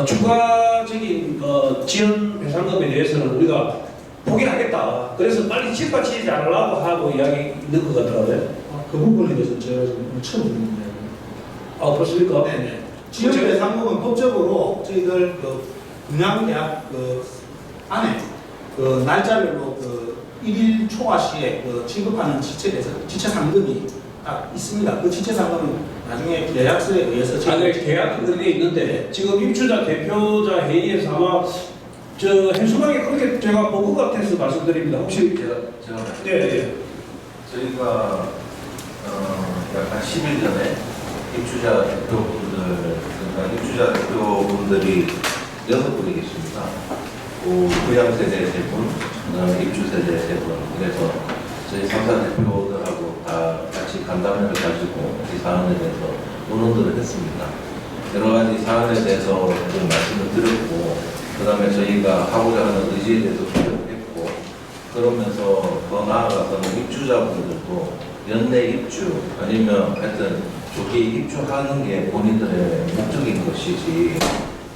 추가적인 지원 배상금에 대해서는 우리가 포기하겠다. 그래서 빨리 집받치지 않으려고 하고 이야기 있는 것 같더라고요. 그 부분에 대해서 제가 지금 처음 듣는데. 아, 그렇습니까? 네네. 지역 배상금은 법적으로 저희들 그 분양계약 그 안에 그 날짜별로 그 1일 초과 시에 그 지급하는 지체 상금이 딱 있습니다. 그 지체 상금은 나중에 계약서에 의해서 아니, 계약은 그게 있는데 지금 입주자 대표자 회의에서 아마 저 해수막이 그렇게 제가 본 것 같아서 말씀드립니다. 혹시 제가 네, 네. 저희가 약 한 10일 전에 입주자 대표분들이 6분이 계십니다. 부양 세대 3분, 그다음에 입주 세대 3분. 그래서 저희 3사 대표들하고 다 같이 간담회를 가지고 이 사안에 대해서 논의를 했습니다. 여러 가지 사안에 대해서 좀 말씀을 드렸고, 그다음에 저희가 하고자 하는 의지에 대해서 소개를 했고, 그러면서 더 나아가서는 입주자분들도 연내 입주 아니면 하여튼 조기 입주하는 게 본인들의 목적인 것이지,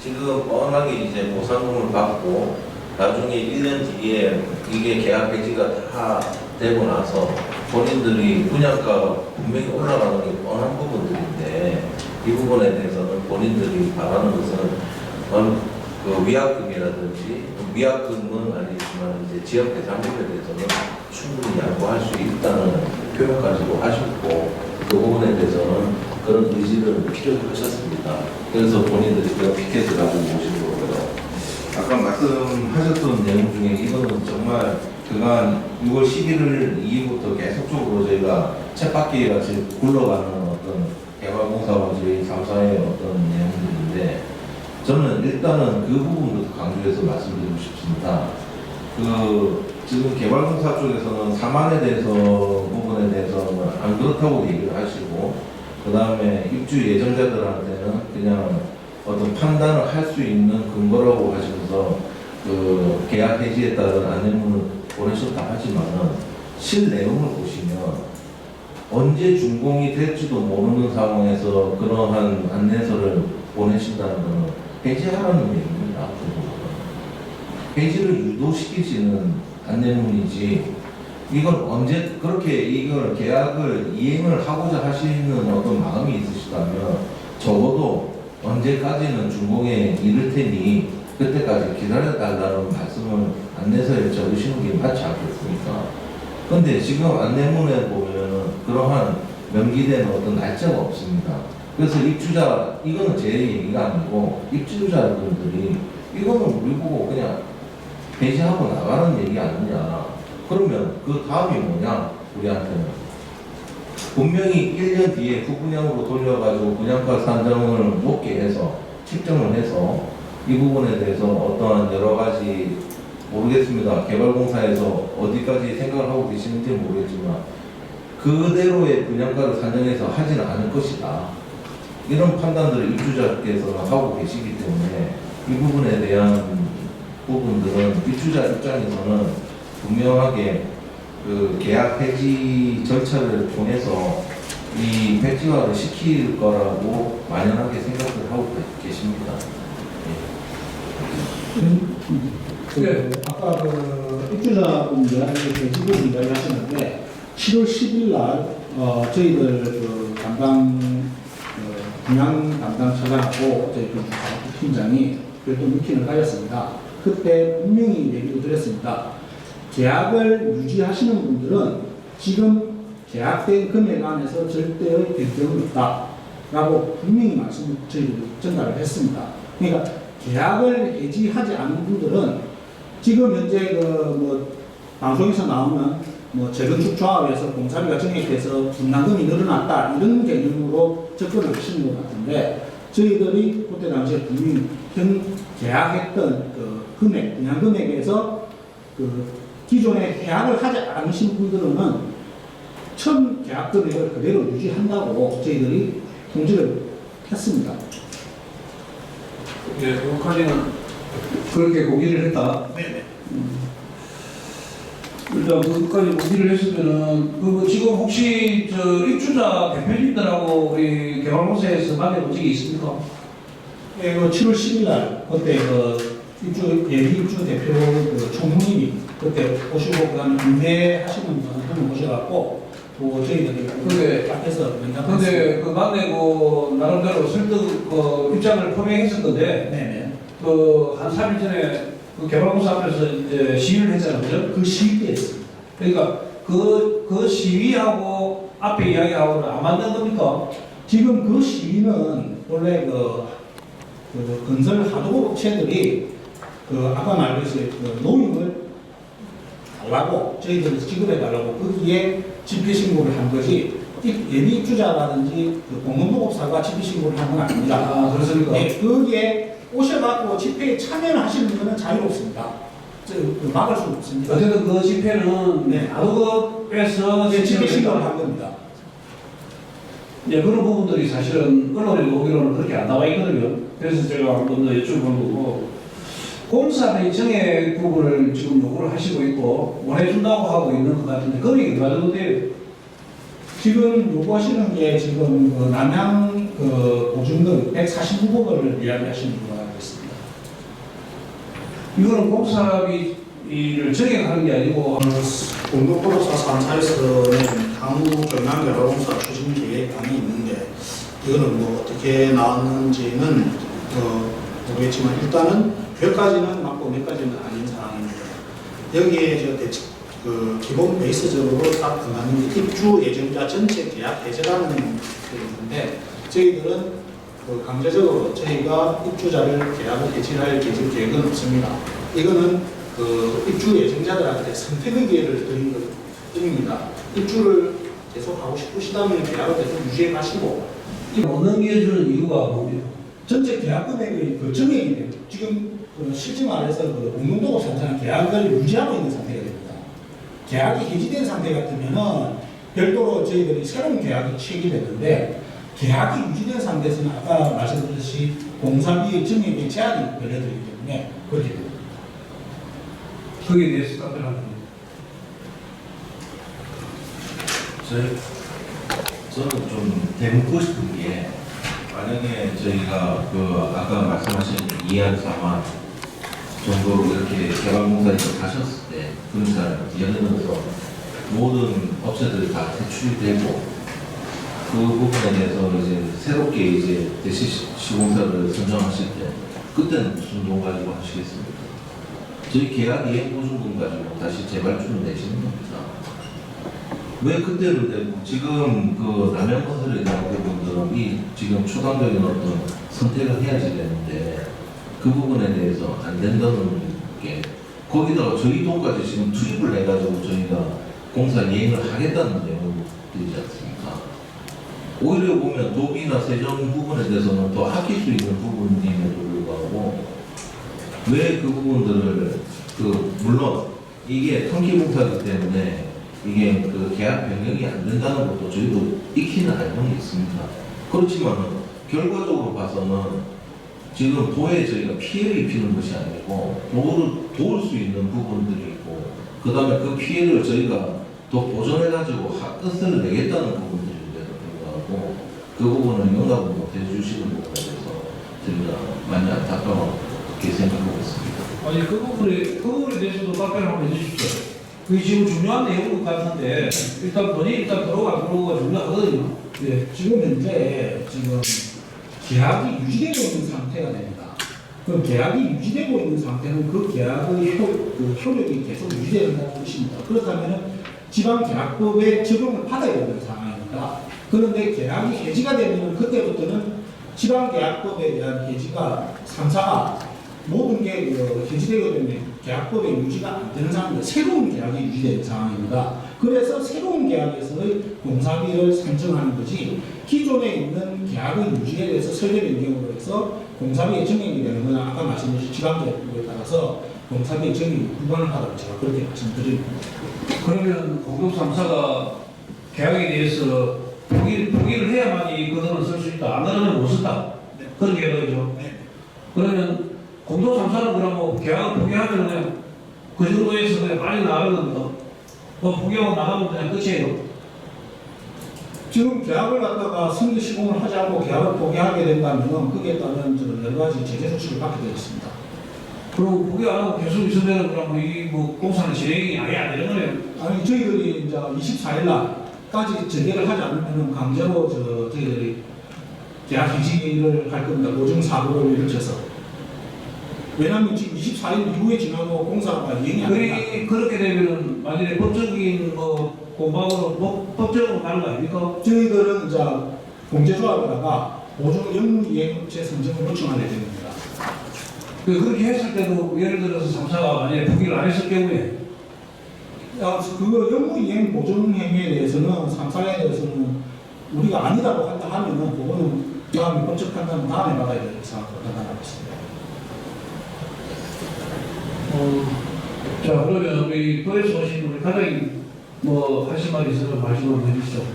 지금 뻔하게 이제 보상금을 받고 나중에 1년 뒤에 이게 계약 폐지가 다 되고 나서 본인들이 분양가 분명히 올라가는 게 뻔한 부분들인데, 이 부분에 대해서는 본인들이 바라는 것은 그 위약금이라든지, 위약금은 아니지만 이제 지역 배상금에 대해서는 충분히 양보할 수 있다는 표현까지도 하셨고, 그 부분에 대해서는 그런 의지를 필요로 하셨습니다. 그래서 본인들이 그런 피켓을 하고 오신 거고요. 아까 말씀하셨던 내용 중에 이거는 정말 그간 6월 11일 이후부터 계속적으로 저희가 쳇바퀴 같이 굴러가는 어떤 개발공사와 저희 3사의 어떤 내용들인데, 저는 일단은 그 부분도 강조해서 말씀드리고 싶습니다. 지금 개발공사 쪽에서는 사만에 대해서 부분에 대해서는 안 그렇다고 얘기를 하시고, 그 다음에 입주 예정자들한테는 그냥 어떤 판단을 할 수 있는 근거라고 하시면서 그 계약 해지에 따른 안내문을 보내셨다 하지만은 실 내용을 보시면 언제 준공이 될지도 모르는 상황에서 그러한 안내서를 보내신다는 것은 해지하라는 얘기입니다. 해지를 유도시키시는 안내문이지, 이걸 언제 그렇게 이걸 계약을 이행을 하고자 하시는 어떤 마음이 있으시다면 적어도 언제까지는 준공에 이를 테니 그때까지 기다려달라는 말씀을 안내서에 적으시는 게 맞지 않겠습니까? 근데 지금 안내문에 보면은 그러한 명기된 어떤 날짜가 없습니다. 그래서 입주자, 이거는 제 얘기가 아니고 입주자분들이 이거는 우리 보고 그냥 배제하고 나가는 얘기 아니냐. 그러면 그 다음이 뭐냐, 우리한테는. 분명히 1년 뒤에 후분양으로 돌려가지고 분양가 산정을 높게 해서 책정을 해서 이 부분에 대해서 어떠한 여러 가지 모르겠습니다. 개발공사에서 어디까지 생각을 하고 계시는지 모르겠지만 그대로의 분양가를 산정해서 하지는 않을 것이다. 이런 판단들을 입주자께서는 하고 계시기 때문에 이 부분에 대한 부분들은 입주자 입장에서는 분명하게 그 계약 폐지 절차를 통해서 이 폐지화를 시킬 거라고 만연하게 생각을 하고 계십니다. 아까 그 입주자분들한테 대지부분 이야기하셨는데 7월 10일 날 저희들 그 분양 담당 차장하고 저희 그 팀장이 별도 미팅을 가졌습니다. 그때 분명히 얘기도 드렸습니다. 계약을 유지하시는 분들은 지금 계약된 금액 안에서 절대의 변동이 없다. 라고 분명히 말씀을 저희들이 전달을 했습니다. 그러니까 계약을 해지하지 않은 분들은 지금 현재 뭐 방송에서 나오는 뭐 재건축 조합에서 공사비가 증액돼서 분담금이 늘어났다 이런 개념으로 접근을 하시는 것 같은데 저희들이 그때 당시에 분명히 계약했던 그 금액, 분양 금액에서 그 기존에 계약을 하지 않으신 분들은 첫 계약 금액을 그대로 유지한다고 저희들이 통지를 했습니다. 네, 북한이는 그렇게 고기를 했다. 네네. 일단 그것까지 고기를 했으면은 지금 혹시 저 입주자 대표님들하고 우리 개발공사에서 만나본 적이 있습니까? 네, 그 7월 10일 날 그때 그 예비 입주 대표 그 총무님이 그때 오시고 그다음에 인대하시는 분을 오셔갖고 또 저희들이 근데- 앞에서 면담했습니다. 근데 그 만나고 나름대로 설득 그 입장을 표명했었는데 네네. 그 한 3일 전에 그 개발공사 앞에서 이제 시위를 했잖아요, 그죠? 그 시기 때 했습니다. 그러니까 그 시위하고 앞에 이야기하고는 안 맞는 겁니까? 지금 그 시위는 원래 그 건설 하도급 업체들이 그 아까 말했듯이 그 노임을 달라고 저희들이 지급해 달라고 거기에 집회 신고를 한 거지 예비 입주자라든지 그 공동도급사가 집회 신고를 한 건 아닙니다. 아, 그렇습니까? 네, 거기에 오셔갖고 집회에 참여하시는 것은 자유롭습니다. 막을 수 없습니다. 어쨌든 그 집회는 네. 하도급에서 네, 집회 신고를 한 겁니다. 네, 그런 부분들이 사실은 언론에 보기로는 그렇게 안 나와 있거든요. 그래서 제가 한번 더 여쭤보는 거고, 공사비 정액 부분을 지금 요구를 하시고 있고 원해준다고 하고 있는 것 같은데 금액이 얼마 정도 돼요? 지금 요구하시는 게 지금 그 남양 그 보증금 149억을 이야기하시는 걸로 알고 있습니다. 이거는 공사비를 정액하는 게 아니고 공동도급사 3사에서는 향후 경남개발공사 추진 계획안이 있는데 이거는 뭐 어떻게 나왔는지는 모르겠지만 일단은 몇 가지는 맞고 몇 가지는 아닌 상황입니다. 여기에 그 기본 베이스적으로 딱 들어가는 게 입주 예정자 전체 계약 해제라는 부분인데 저희들은 그 강제적으로 저희가 입주자를 계약을 해지할 계획은 없습니다. 이거는 그 입주 예정자들한테 선택의 기회를 드린 것입니다. 입주를 계속 하고 싶으시다면 계약을 계속 유지해 가시고 못 넘겨주는 이유가 뭡니까? 전체 계약 금액의 그 정액이 돼요. 지금 그 실제 말해서 그 공동도급 상사는 계약을 유지하고 있는 상태가 됩니다. 계약이 해지된 상태 같으면은 별도로 저희들이 새로운 계약이 체결되는데 계약이 유지된 상태에서는 아까 말씀드렸듯이 공사비의 정액의 제한이 걸려들기 때문에 그렇게 됩니다. 거기에 대해서 답변하는 저는 좀 되묻고 싶은 게 만약에 저희가 그 아까 말씀하신 2할 3할 정도로 이렇게 개발공사에서 가셨을 때 그러니까 예를 들어서 모든 업체들이 다 대출이 되고 그 부분에 대해서 이제 새롭게 이제 대시 시공사를 선정하실 때 그때는 무슨 돈 가지고 하시겠습니까? 저희 계약 이행 보증금 가지고 다시 재발주를 내시는 겁니다. 왜 그때를 내고 지금 그 남양건설에 대한 부분들은 이 지금 초당적인 어떤 선택을 해야지 되는데 그 부분에 대해서 안 된다는 게 거기다가 저희 돈까지 지금 투입을 해가지고 저희가 공사 이행을 하겠다는 내용들이지 않습니까? 오히려 보면 도비나 세정 부분에 대해서는 더 아낄 수 있는 부분임에도 불구하고 왜 그 부분들을 물론 이게 통기공사이기 때문에 이게 그 계약 변경이 안 된다는 것도 저희도 익히는 알고는 있습니다. 그렇지만 결과적으로 봐서는 지금 도에 저희가 피해를 입히는 것이 아니고 도울 수 있는 부분들이 있고 그 다음에 그 피해를 저희가 더 보존해가지고 끝을 내겠다는 부분들인데도 불구하고 그 부분을 용납을 못 해주시는 부분에 대해서 저희가 많이 안타깝게 생각하고 있습니다. 아니 그 부분에 대해서도 답변을 한번 해주십시오. 그게 지금 중요한 내용인 것 같은데 일단 돈이 일단 들어가 들어오가 중요하거든요. 네, 지금 현재 지금 계약이 유지되고 있는 상태가 됩니다. 그 계약이 유지되고 있는 상태는 그 계약의 효력이 계속 유지된다는 뜻입니다. 그렇다면 지방계약법에 적용을 받아야 되는 상황입니다. 그런데 계약이 해지가 되면 그때부터는 지방계약법에 대한 해지가 3사가 모든 게 해지되게 되면 계약법에 유지가 안 되는 상황입니다. 새로운 계약이 유지되는 상황입니다. 그래서 새로운 계약에서의 공사비를 산정하는 거지 기존에 있는 계약의 유지에 대해서 설계 변경으로 해서 공사비의 증액이 되는 건 아까 말씀드린 지방계약법에 따라서 공사비의 증액이 불가능하다고 제가 그렇게 말씀드립니다. 그러면 공동 3사가 계약에 대해서 포기를 해야만이 그 돈을 쓸 수 있다. 안 그러면 못 쓴다. 그런 계약이죠. 네. 그러면 공동 3사는 그럼 뭐 계약을 포기하면 그냥 그 정도에서 그냥 빨리 나가는 겁니다. 뭐 포기하고 나가면 그냥 끝이에요. 지금 계약을 갖다가 승계 시공을 하지 않고 계약을 포기하게 된다면 거기에 따른 여러 가지 제재 조치를 받게 되겠습니다. 그럼 포기 안 하고 계속 있으면 그럼 이 공사는 진행이 아예 안 되는 거예요. 아니 저희들이 이제 24일 날까지 재개를 하지 않으면 강제로 저희들이 계약 해지를 할 겁니다. 보증 사고를 일으켜서. 왜냐하면 지금 24일 이후에 지나도 공사가 이행이 안 된다. 그렇게 되면은 만약에 법적인 공방으로 법적으로 가는 거 아닙니까? 저희들은 이제 공제조합에다가 보증 영무이행업체 선정을 요청할 예정입니다. 그렇게 했을 때도 예를 들어서 3사가 만약에 포기를 안 했을 경우에 그거 영무이행 보증 행위에 대해서는 3사에 대해서는 우리가 아니라고 한다 하면은 그거는 다음에 법적 판단은 다음에 받아야 될 사항으로 판단하고 있습니다. 자, 그러면 우리 도에서 오신 우리 과장님 하실 말이 있으면 말씀 한번 해주시죠.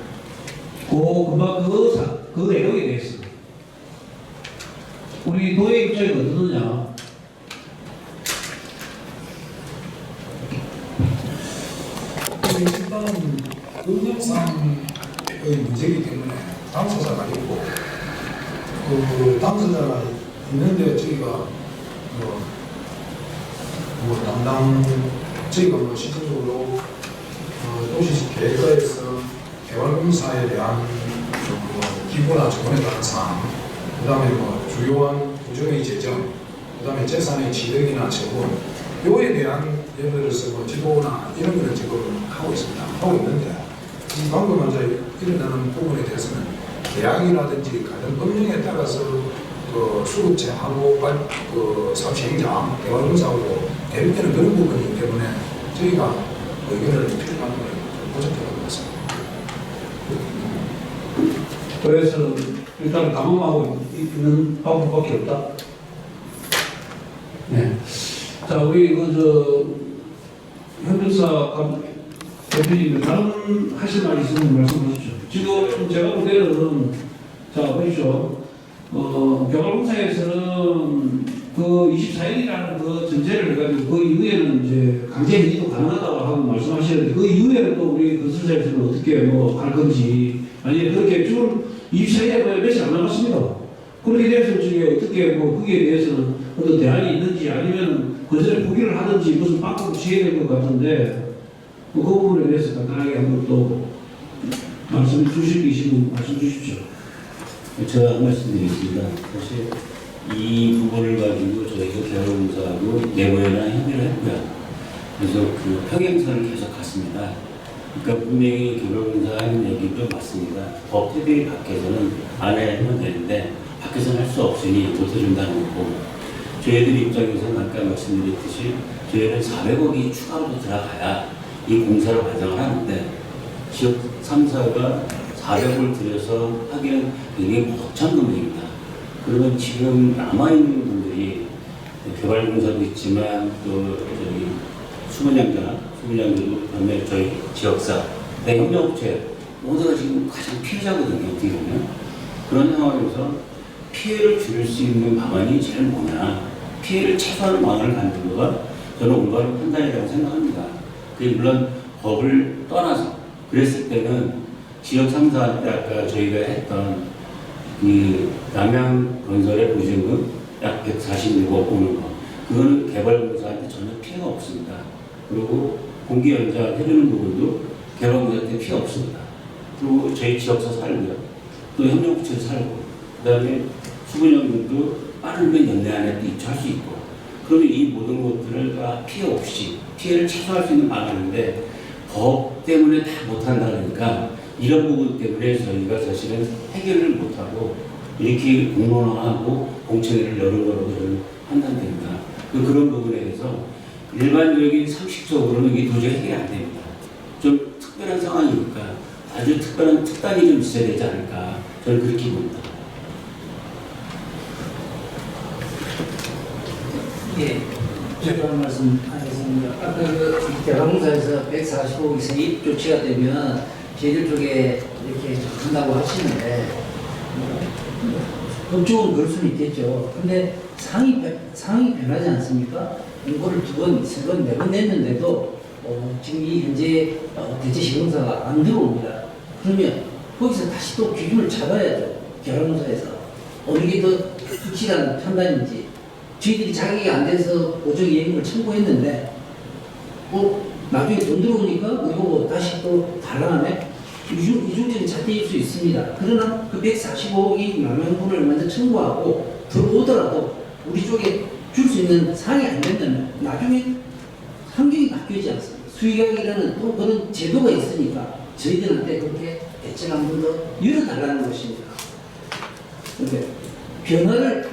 금방 그 내용에 대해서 우리 도의 입장이 어떠느냐? 일단은 운영상의 문제이기 때문에 당사자가 있고 그 당사자가 있는데 저희가 저희가 실질적으로 도시 계획과에서 개발공사에 대한 기부나 저번에 따른 사항, 그 다음에 주요한 부정의 재정, 그 다음에 재산의 취득이나 처분, 요에 대한 예를 들어서 지도나 이런 거는 지금 하고 있습니다. 하고 있는데 지금 방금 이제 일어나는 부분에 대해서는 계약이라든지 가정 법령에 따라서 수급체하고 사업시행자, 개발공사하고 대립되는 그런 부분이기 때문에 저희가 의견을 필요한 걸 보장해가고 있습니다. 그래서 일단 감안하고 있는 방법밖에 없다. 네. 자, 우리 현대사 대표님 다른 하실 말이 있으면 말씀하십시오. 지금 제가 볼 때는 자 보십시오. 개발공사에서는 그 24일이라는 그 전제를 해가지고 그 이후에는 이제 강제 해지도 가능하다고 하고 말씀하시는데 그 이후에는 또 우리 건설사에서는 어떻게 할 건지 만약에 그렇게 줄 24일에 며칠 안 남았습니다. 그렇게 됐을 적에 어떻게 거기에 대해서는 어떤 대안이 있는지 아니면 건설에 포기를 하든지 무슨 방법을 취해야 될 것 같은데 그 부분에 대해서 간단하게 한번 또 말씀 주실 게 있으면 말씀 주십시오. 제가 말씀드리겠습니다. 사실 이 부분을 가지고 저희가 개발공사하고 내부에나 협의를 했고요. 그래서 그 평행선을 계속 갔습니다. 그러니까 분명히 개발공사 하는 얘기도 맞습니다. 법 테두리 밖에서는 안 하면 되는데 밖에서는 할 수 없으니 못해준다는 거고 저희들 입장에서는 아까 말씀드렸듯이 저희는 400억이 추가로 들어가야 이 공사를 완성을 하는데 지역 3사가 400억을 들여서 하기는 굉장히 벅찬 금액입니다. 그러면 지금 남아있는 분들이 개발공사도 있지만 또 저기 수문양조도 반면에 저희 지역사, 협력업체 모두가 지금 가장 피해자거든요. 어떻게 보면 그런 상황에서 피해를 줄일 수 있는 방안이 제일 뭐냐, 피해를 최소화하는 방안을 갖는 거가 저는 올바른 판단이라고 생각합니다. 그게 물론 법을 떠나서 그랬을 때는 지역 3사한테 아까 저희가 했던 그 남양건설의 보증금 약 146억 오는 거, 그거는 개발공사한테 전혀 피해가 없습니다. 그리고 공기연장 해주는 부분도 개발공사한테 피해 없습니다. 그리고 저희 지역사 살고요, 또 협력업체 살고, 그 다음에 수분연금도 빠르면 연내 안에 입주할 수 있고, 그러면 이 모든 것들을 다 피해 없이 피해를 최소화할 수 있는 방안인데 법 때문에 다 못한다 그러니까 이런 부분 때문에 저희가 사실은 해결을 못하고 이렇게 공론화하고 공청회를 여는 거라고 저는 판단됩니다. 그런 부분에 대해서 일반적인 상식적으로는 이게 도저히 해결이 안 됩니다. 좀 특별한 상황이니까 아주 특별한 특단이 좀 있어야 되지 않을까 저는 그렇게 봅니다. 예, 제가 말씀 하겠습니다. 아까 그 개발공사에서 145억 세입 조치가 되면 저희들 쪽에 이렇게 한다고 하시는데 법적으로 그럴 수는 있겠죠. 근데 상황이 변하지 않습니까? 공고를 2번, 3번, 4번 냈는데도 지금 이 현재 대체 시공사가 안 들어옵니다. 그러면 거기서 다시 또 기준을 잡아야죠. 개발공사에서 어느 게 더 확실한 판단인지. 저희들이 자격이 안 돼서 보정이행을 청구했는데 나중에 돈 들어오니까 우리 다시 또 달라하네. 이중적인 차이일 수 있습니다. 그러나 그 145억이 남양분을 먼저 청구하고 들어오더라도 우리 쪽에 줄 수 있는 사항이 안 된다면 나중에 환경이 바뀌지 않습니다. 수의각이라는 또 그런 제도가 있으니까 저희들한테 그렇게 대책 한 번 더 열어달라는 것입니다. 그런데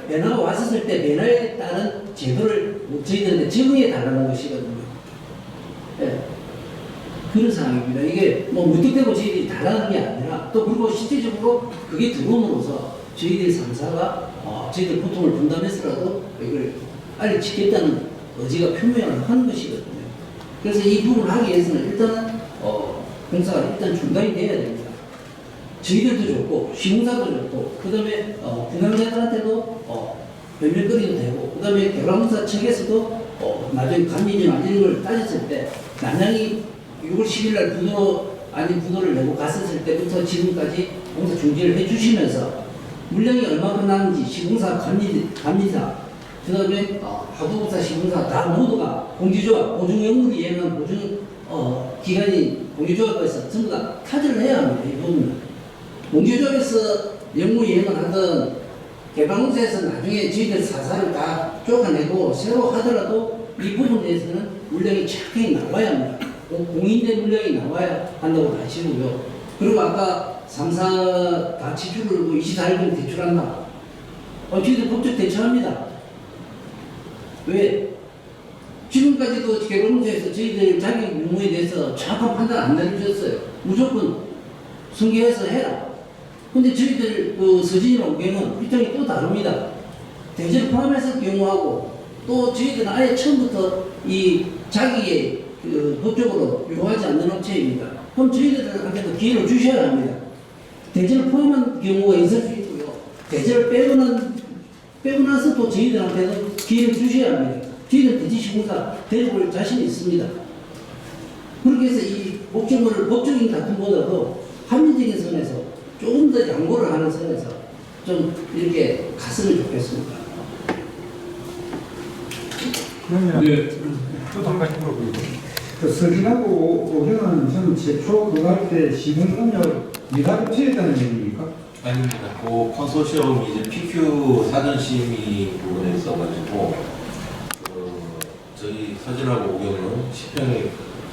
변화가 왔었을 때 변화에 따른 제도를 저희들한테 적응해 달라는 것이거든요. 예. 그런 상황입니다. 이게 무턱대고 저희들이 달라는 게 아니라 또 그리고 실질적으로 그게 들어옴으로써 저희들 상사가 저희들 고통을 분담해서라도 이걸 빨리 지켰다는 의지가 표명을 하는 것이거든요. 그래서 이 부분을 하기 위해서는 일단은 공사가 일단 중단이 돼야 됩니다. 저희들도 좋고 시공사도 좋고 그 다음에 분양자들한테도 변명거리도 되고 그 다음에 개발공사 측에서도 나중에 감리지 말리는 걸 따졌을 때 남양이 6월 10일 날 부도를 내고 갔었을 때부터 지금까지 공사 중지를 해주시면서 물량이 얼마큼 나는지 시공사, 감리사, 그 다음에 하도공사, 시공사 다 모두가 공지조합, 보증영물 이행한 기관이 공지조합에서 전부 다 타결을 해야 합니다. 이 부분은. 공지조합에서 영무 이행을 하던 개발공사에서 나중에 저희들 사사를 다 쫓아내고 새로 하더라도 이 부분에 대해서는 물량이 정확하게 나와야 합니다. 공인된 물량이 나와야 한다고 하시고요. 그리고 아까 3사 다 지출을 24일간 대출한다. 저희들 법적 대처합니다. 왜? 지금까지도 개발공사에서 저희들 자기 유무에 대해서 정확한 판단 안 내려줬어요. 무조건 승계해서 해라. 근데 저희들 서진이나 우경은 입장이 또 다릅니다. 대전 포함해서 경우하고 또 저희들은 아예 처음부터 이 자기의 법적으로 요구하지 않는 업체입니다. 그럼 저희들한테도 기회를 주셔야 합니다. 대전을 포함한 경우가 있을 수 있고요. 대전을 빼고 나서 또 저희들한테도 기회를 주셔야 합니다. 저희들 대지시공사 데려올 자신이 있습니다. 그렇게 해서 이 목적물을 법적인 다툼보다도 합리적인 선에서 조금 더 양보를 하는 선에서 좀 이렇게 갔으면 좋겠습니다. 그러면 또 한 가지 물어보고 서진하고 오경은 저는 최초 그거 할 때 시공능력 미달을 취했다는 얘기입니까? 아닙니다. 그 컨소시엄 이제 PQ 사전 심의 부분에 있어가지고 저희 서진하고 오경은 10평의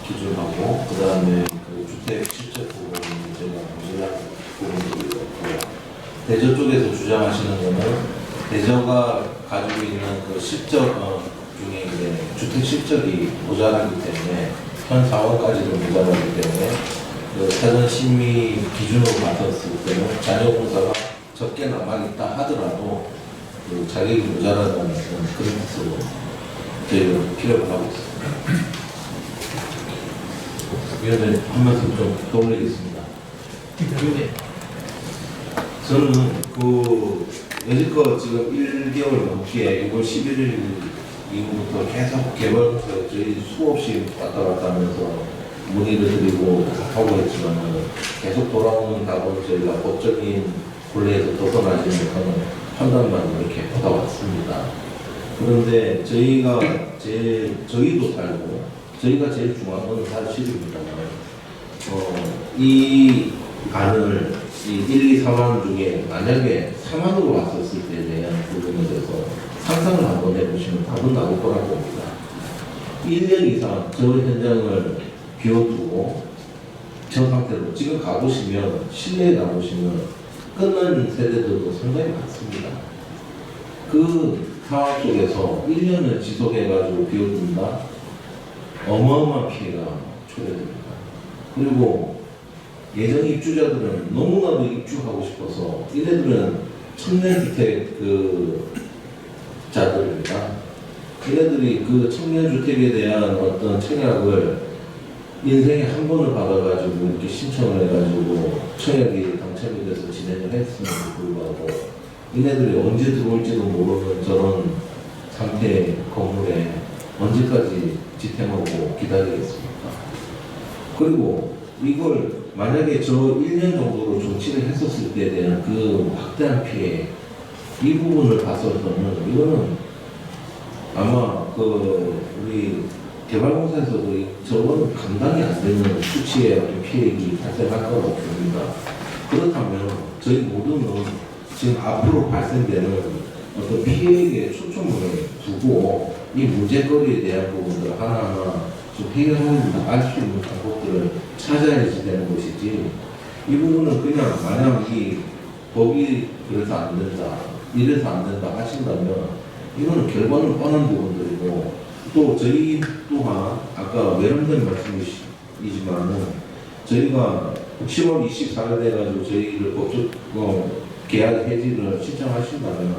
기준하고 그 다음에 그 주택 실적 부분 저희가 보실라는 부분도 있고요. 대저 쪽에서 주장하시는 거는 대저가 가지고 있는 그 실적 중에 이제 주택 실적이 모자라기 때문에 현 상황까지도 모자라기 때문에 그 사전 심의 기준으로 봤었을 때는 잔여 공사가 적게 남아있다 하더라도 그 자격이 모자라다는 그런 뜻으로 저희가 필요를 하고 있습니다. 위원장님 한 말씀 좀 더 올리겠습니다. 저는 그 여지껏 지금 1개월 넘게 6월 11일 이후부터 계속 개발공사에 저희 수없이 왔다 갔다 하면서 문의를 드리고 하고 있지만 계속 돌아오는 답은 저희가 법적인 곤례에서 벗어나지 못하는 판단만 이렇게 받아왔습니다. 그런데 저희도 살고 저희가 제일 중요한 건 사실입니다만 이 안을 이 1, 2, 3안 중에 만약에 3안으로 왔었을 때에 대한 부분에 대해서 상상을 한번 해보시면 답은 나올 거라고 봅니다. 1년 이상 저 현장을 비워두고 저 상태로 지금 가보시면 실내에 가보시면 끝난 세대들도 상당히 많습니다. 그 상황 속에서 1년을 지속해가지고 비워둔다 어마어마한 피해가 초래됩니다. 그리고 예정 입주자들은 너무나도 입주하고 싶어서 이네들은 청년주택 자들입니다. 이네들이 그 청년주택에 대한 어떤 청약을 인생에 한 번을 받아가지고 이렇게 신청을 해가지고 청약이 당첨이 돼서 진행을 했음에도 불구하고 이네들이 언제 들어올지도 모르는 저런 상태의 건물에 언제까지 지탱하고 기다리겠습니까? 그리고 이걸 만약에 저 1년 정도로 정치를 했었을 때에 대한 그 막대한 피해 이 부분을 봐서는 이거는 아마 우리 개발공사에서도 저거는 감당이 안 되는 수치의 어떤 피해가 발생할 거라고 봅니다. 그렇다면 저희 모두는 지금 앞으로 발생되는 어떤 피해에 초점을 두고 이 문제거리에 대한 부분들을 하나하나 좀 해결하는 알 수 있는 방법들을 찾아야지 되는 것이지 이 부분은 그냥 만약 이 법이 그래서 안 된다 이래서 안 된다 하신다면 이거는 결과는 뻔한 부분들이고 또 저희 또한 아까 외람된 말씀이지만은 저희가 10월 24일 돼가지고 저희를 법적 계약 해지를 신청하신다면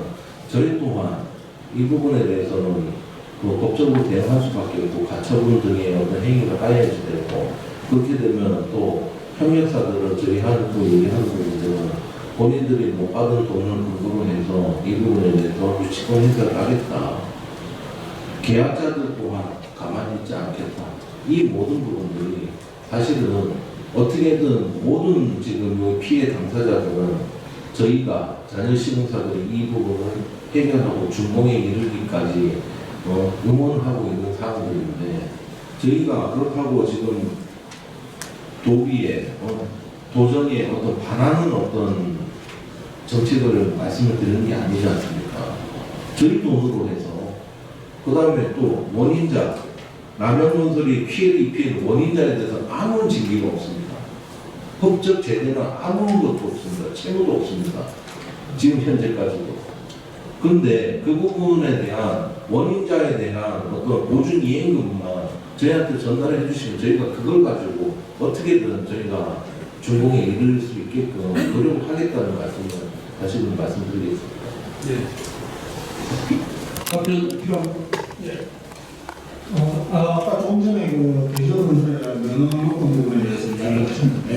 저희 또한 이 부분에 대해서는 법적으로 대응할 수밖에 없고 가처분 등의 어떤 행위가 가해야지 되고 그렇게 되면 또 협력사들은 저희 한국 얘기하는 부분들은 본인들이 못 받은 돈을 근거로 해서 이 부분에 대해서 유치권 행사를 하겠다. 계약자들 또한 가만히 있지 않겠다. 이 모든 부분들이 사실은 어떻게든 모든 지금 피해 당사자들은 저희가 자녀시공사들이 이 부분을 해결하고 준공에 이르기까지 응원하고 있는 사람들인데 저희가 그렇다고 지금 도비에 도정에 어떤 반하는 어떤 정책을 말씀을 드리는 게 아니지 않습니까? 저희 돈으로 해서 그 다음에 또 원인자 남양건설이 피해를 입힌 원인자에 대해서 아무런 징계가 없습니다. 법적 제재는 아무것도 없습니다. 채무도 없습니다. 지금 현재까지도. 근데 그 부분에 대한 원인자에 대한 어떤 보증 이행금만 저희한테 전달해 주시면 저희가 그걸 가지고 어떻게든 저희가 준공에 이를 수 있게끔 노력을 하겠다는 말씀을 다시 한번 말씀드리겠습니다. 네. 답변 필요합니다. 네. 아까 조금 전에 그 대전건설의 면허 부분에 대해서 이야기를 하셨는데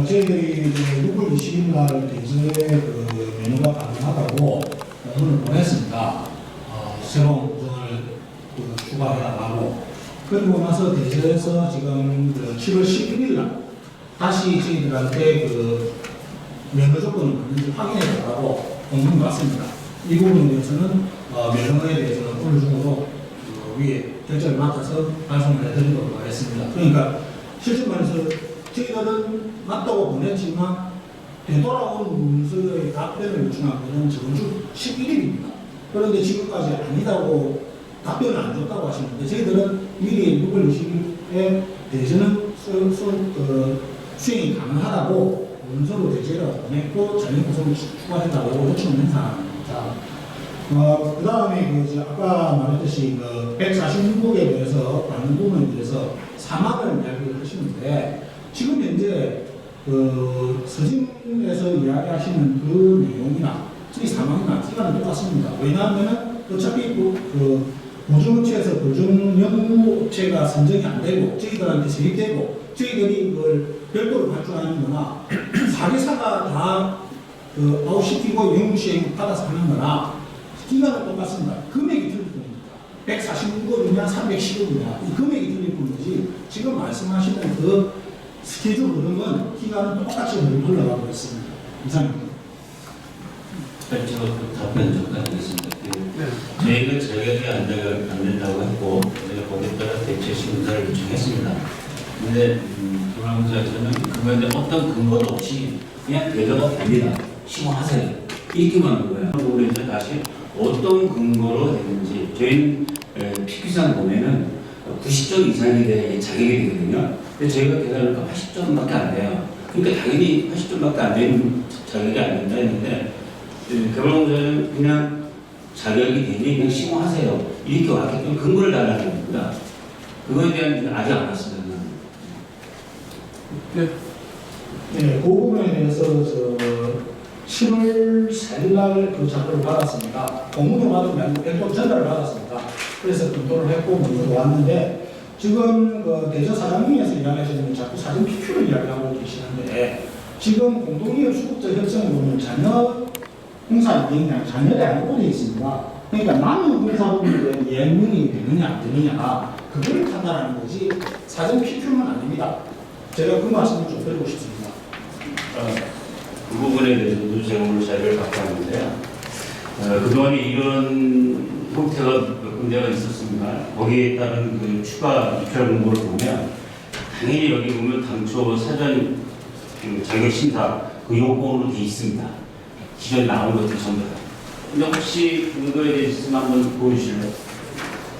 저희들이 6월 20일 날 대전에 그 면허가 가능하다고 공문을 보냈습니다. 새로운 구성을 추가해달라고. 그리고 나서 대전에서 지금 7월 11일 날 다시 저희들한테 그 면허 조건을 맞는지 확인해달라고 공문이 왔습니다. 이 부분에 대해서는 면허에 대해서는 오늘 중으로 위에 결정을 맡아서 발송을 해드리도록 하겠습니다. 그러니까 실제 말해서 저희들은 맞다고 보냈지만 되돌아온 문서의 답변을 요청한 것은 저번 주 11일입니다. 그런데 지금까지 아니다고 답변을 안 줬다고 하시는데 저희들은 미리 6월 20일에 대전은 수행이 가능하다고 문서로 대제를 보냈고 전액 구성을 추가했다고 요청을 한 사람입니다. 그 다음에 아까 말했듯이 146국에 대해서 받는 부분에 대해서 사망을 이야기를 하시는데 지금 현재 서진에서 이야기하시는 그 내용이나 저희 사망이나 기간은 똑같습니다. 왜냐하면 어차피 보증업체에서 보증연구업체가 선정이 안 되고 저희들한테 세입되고 저희들이 그걸 별도로 발주하는 거나 사회사가 다 아웃시키고 영무시행 받아서 하는 거나 기간은 똑같습니다. 금액이 틀릴 뿐입니다. 146억이냐 310억이냐 이 금액이 틀릴 뿐이지 지금 말씀하시는 그 스케줄 흐름은 기간은 똑같이 흘러가고 있습니다. 이상입니다. 제가 답변 잠깐 드리겠습니다. 저희가 자격이 안 된다고 했고 저희가 거기에 따라 대체 심사를 요청했습니다. 근데 중앙사에서는 그거에 어떤 근거도 없이 그냥 대조가 됩니다. 시공하세요. 이렇게만 한 거예요. 그래서 다시 어떤 근거로 했는지 저희는 PQ상 보면은 90점 이상이 돼야 자격이 되거든요. 근데 저희가 계산을 80점밖에 안 돼요. 그러니까 당연히 80점밖에 안 되는 자격이 안 된다 했는데 개발공사는 그냥 자격이 되니 그냥 시공하세요. 이렇게 왔기 때문에 근거를 달라는 겁니다. 그거에 대한 아직 안 왔습니다. 네, 그 부분에 대해서 7월 4일 날 그 작업을 받았습니다. 공문을 받으면 별도 전달을 받았습니다. 그래서 검토를 했고 문서도 왔는데 지금 그 대저 사장님에서 이야기하시는 자꾸 사전 PQ를 이야기하고 계시는데 지금 공동이업 수급자 협정으로는 자녀 공사 이행량 자녀에 알고 되어 있습니다. 그러니까 남은 공사분들의 이행능이 되느냐 안 되느냐 그걸 판단하는 거지 사전 PQ는 아닙니다. 제가 그 말씀을 좀 드리고 싶습니다. 그 부분에 대해서도 제가 오늘 자료를 갖고 왔는데요. 그동안에 이런 형태가 몇 군데가 있었습니다. 거기에 따른 그 추가 입찰 공고를 보면 당연히 여기 보면 당초 사전 그 자격 심사 그 요건으로 돼 있습니다. 기존에 나온 것들 전부 다. 근데 혹시 그거에 대해서 한번 보여주실래요?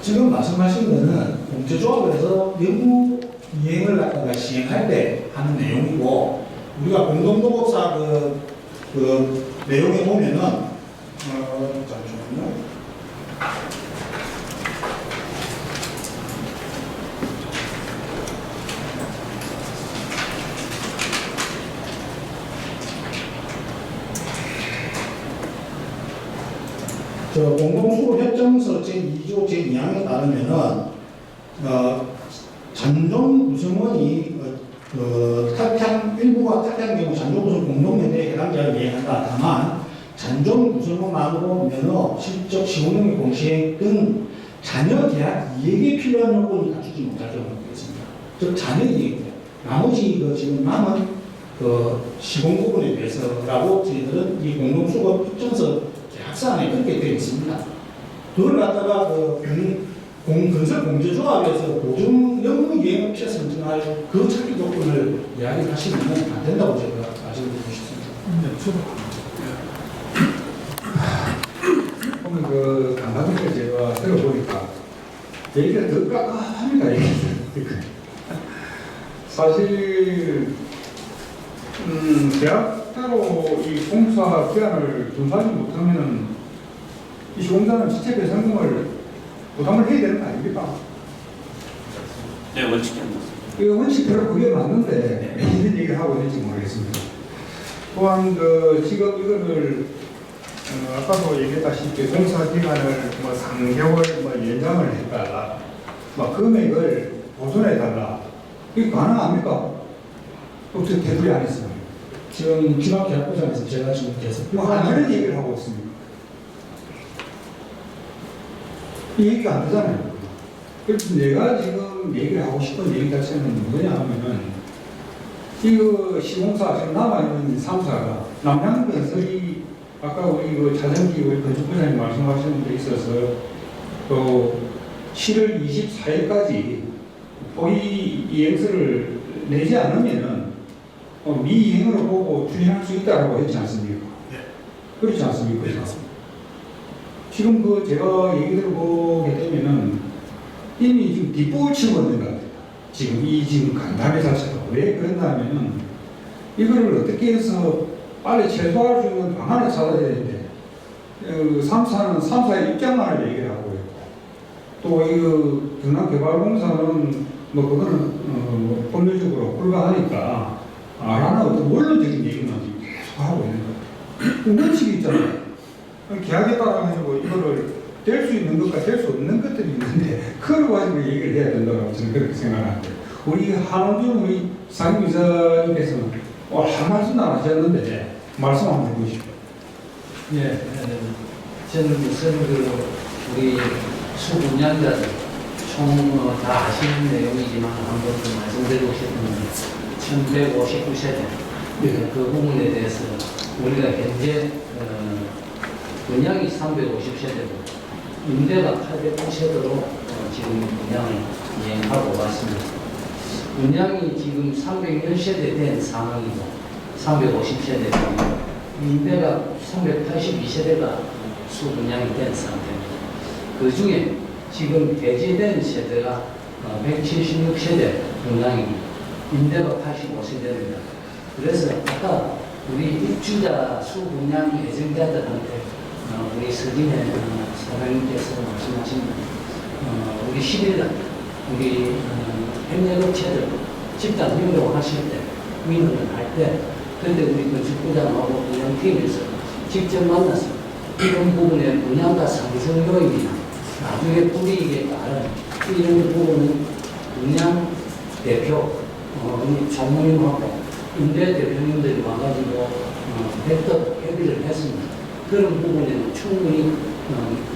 지금 말씀하신 거는 공제조합에서 내부 이행을 갖다가 시행할 때 하는 내용이고 우리가 공동도급사 그 내용에 보면은 잠시만요. 공동수급협정서 제2조 제2항에 따르면은 잔존 구성원이 탈퇴한 일부가 탈퇴한 경우 잔존 구성 공동연대에 해당자를 이행한다. 다만 잔존 구성원만으로 면허, 실적 시공능력 공시행 등 자녀 계약 이행에 필요한 요건이 갖추지 못할 경우가 있겠습니다. 즉 자녀 이행, 나머지 지금 남은 시공 부분에 대해서라고 저희들은 이 공동수급협정서 계약사안에 그렇게 되어 있습니다. 그걸 갖다가 건설 공제조합에서 보증 업무 이행을 피해 선정할 그 차기 조건을 이야기하시면 안 된다고 제가 말씀드리고 싶습니다. 오늘 그 강사님께 제가 들어보니까 얘기가 더 깝깝합니다. 사실 대학 따로 이 공사 기한을 준수하지 못하면은 이 시공사는 시체 배상금을 부담을 해야 되는 거 아닙니까? 네, 원칙적인 것. 이 원칙대로 그게 맞는데 왜 이런 얘기를 하고 있는지 모르겠습니다. 또한 지금 이거를 아까도 얘기했다시피 공사 기간을 3개월 연장을 해달라, 금액을 보존해달라, 이게 가능합니까? 어떻게 대답이 안 했어요? 지금 기막계약부장에서 제가 지금 계속 이런 얘기를 하고 있습니다. 이 얘기가 안 되잖아요. 그래서 내가 지금 얘기를 하고 싶은 얘기 자체는 뭐냐 하면은 이거 시공사 지금 남아있는 3사가 남양건설이 아까 우리 자전기 우리 건축부장님 말씀하시는 데 있어서 7월 24일까지 포기 이행서를 내지 않으면은 미이행으로 보고 추진할 수 있다고 했지 않습니까? 네. 그렇지 않습니까? 네, 맞습니다. 지금 제가 얘기 들어보게 되면은 이미 지금 뒷북을 치고 있는 것 같아요. 지금 간담회 자체가. 왜 그런다면은 이거를 어떻게 해서 빨리 최소화할 수 있는 방안을 찾아야 되는데 3사의 입장만을 얘기를 하고 있고 또 이거 경남개발공사는 그거는 법률적으로 불가하니까 안 하나 어떤 원론적인 얘기만 계속 하고 있는 거예요. 원칙이 있잖아요. 계약에 따라 가지고 이거를 될 수 있는 것과 될 수 없는 것들이 있는데 그걸 가지고 얘기를 해야 된다고 저는 그렇게 생각하는데 우리 한원준 우리 상임이사님께서는 한 말씀도 안 하셨는데 말씀 한번 해보시죠. 예, 저는 우선 우리 수분양자들 총 다 아시는 내용이지만 한번 좀 말씀드리고 싶은 1159세대 그 부분에 대해서 우리가 현재 분양이 350세대고 임대가 809세대로 지금 분양을 이행하고 왔습니다. 분양이 지금 310세대 된 상황이고 350세대고 임대가 382세대가 수분양이 된 상태입니다. 그 중에 지금 배제된 세대가 176세대 공장입니다. 임대가 85세대입니다. 그래서 아까 우리 입주자 수 분양 예정자들한테 우리 서진의 사장님께서 말씀하신 우리 10일날 우리 협력업체들 집단 운영하실 때 민원을 할 때 그때 우리 건축부장하고 운영팀에서 직접 만나서 이런 부분의 분양가 상승 요인이나 나중에 불이익에 따른 이런 부분은 분양 대표 전무님하고 임대 대표님들이 와가지고 뱉어 협의를 했습니다. 그런 부분에는 충분히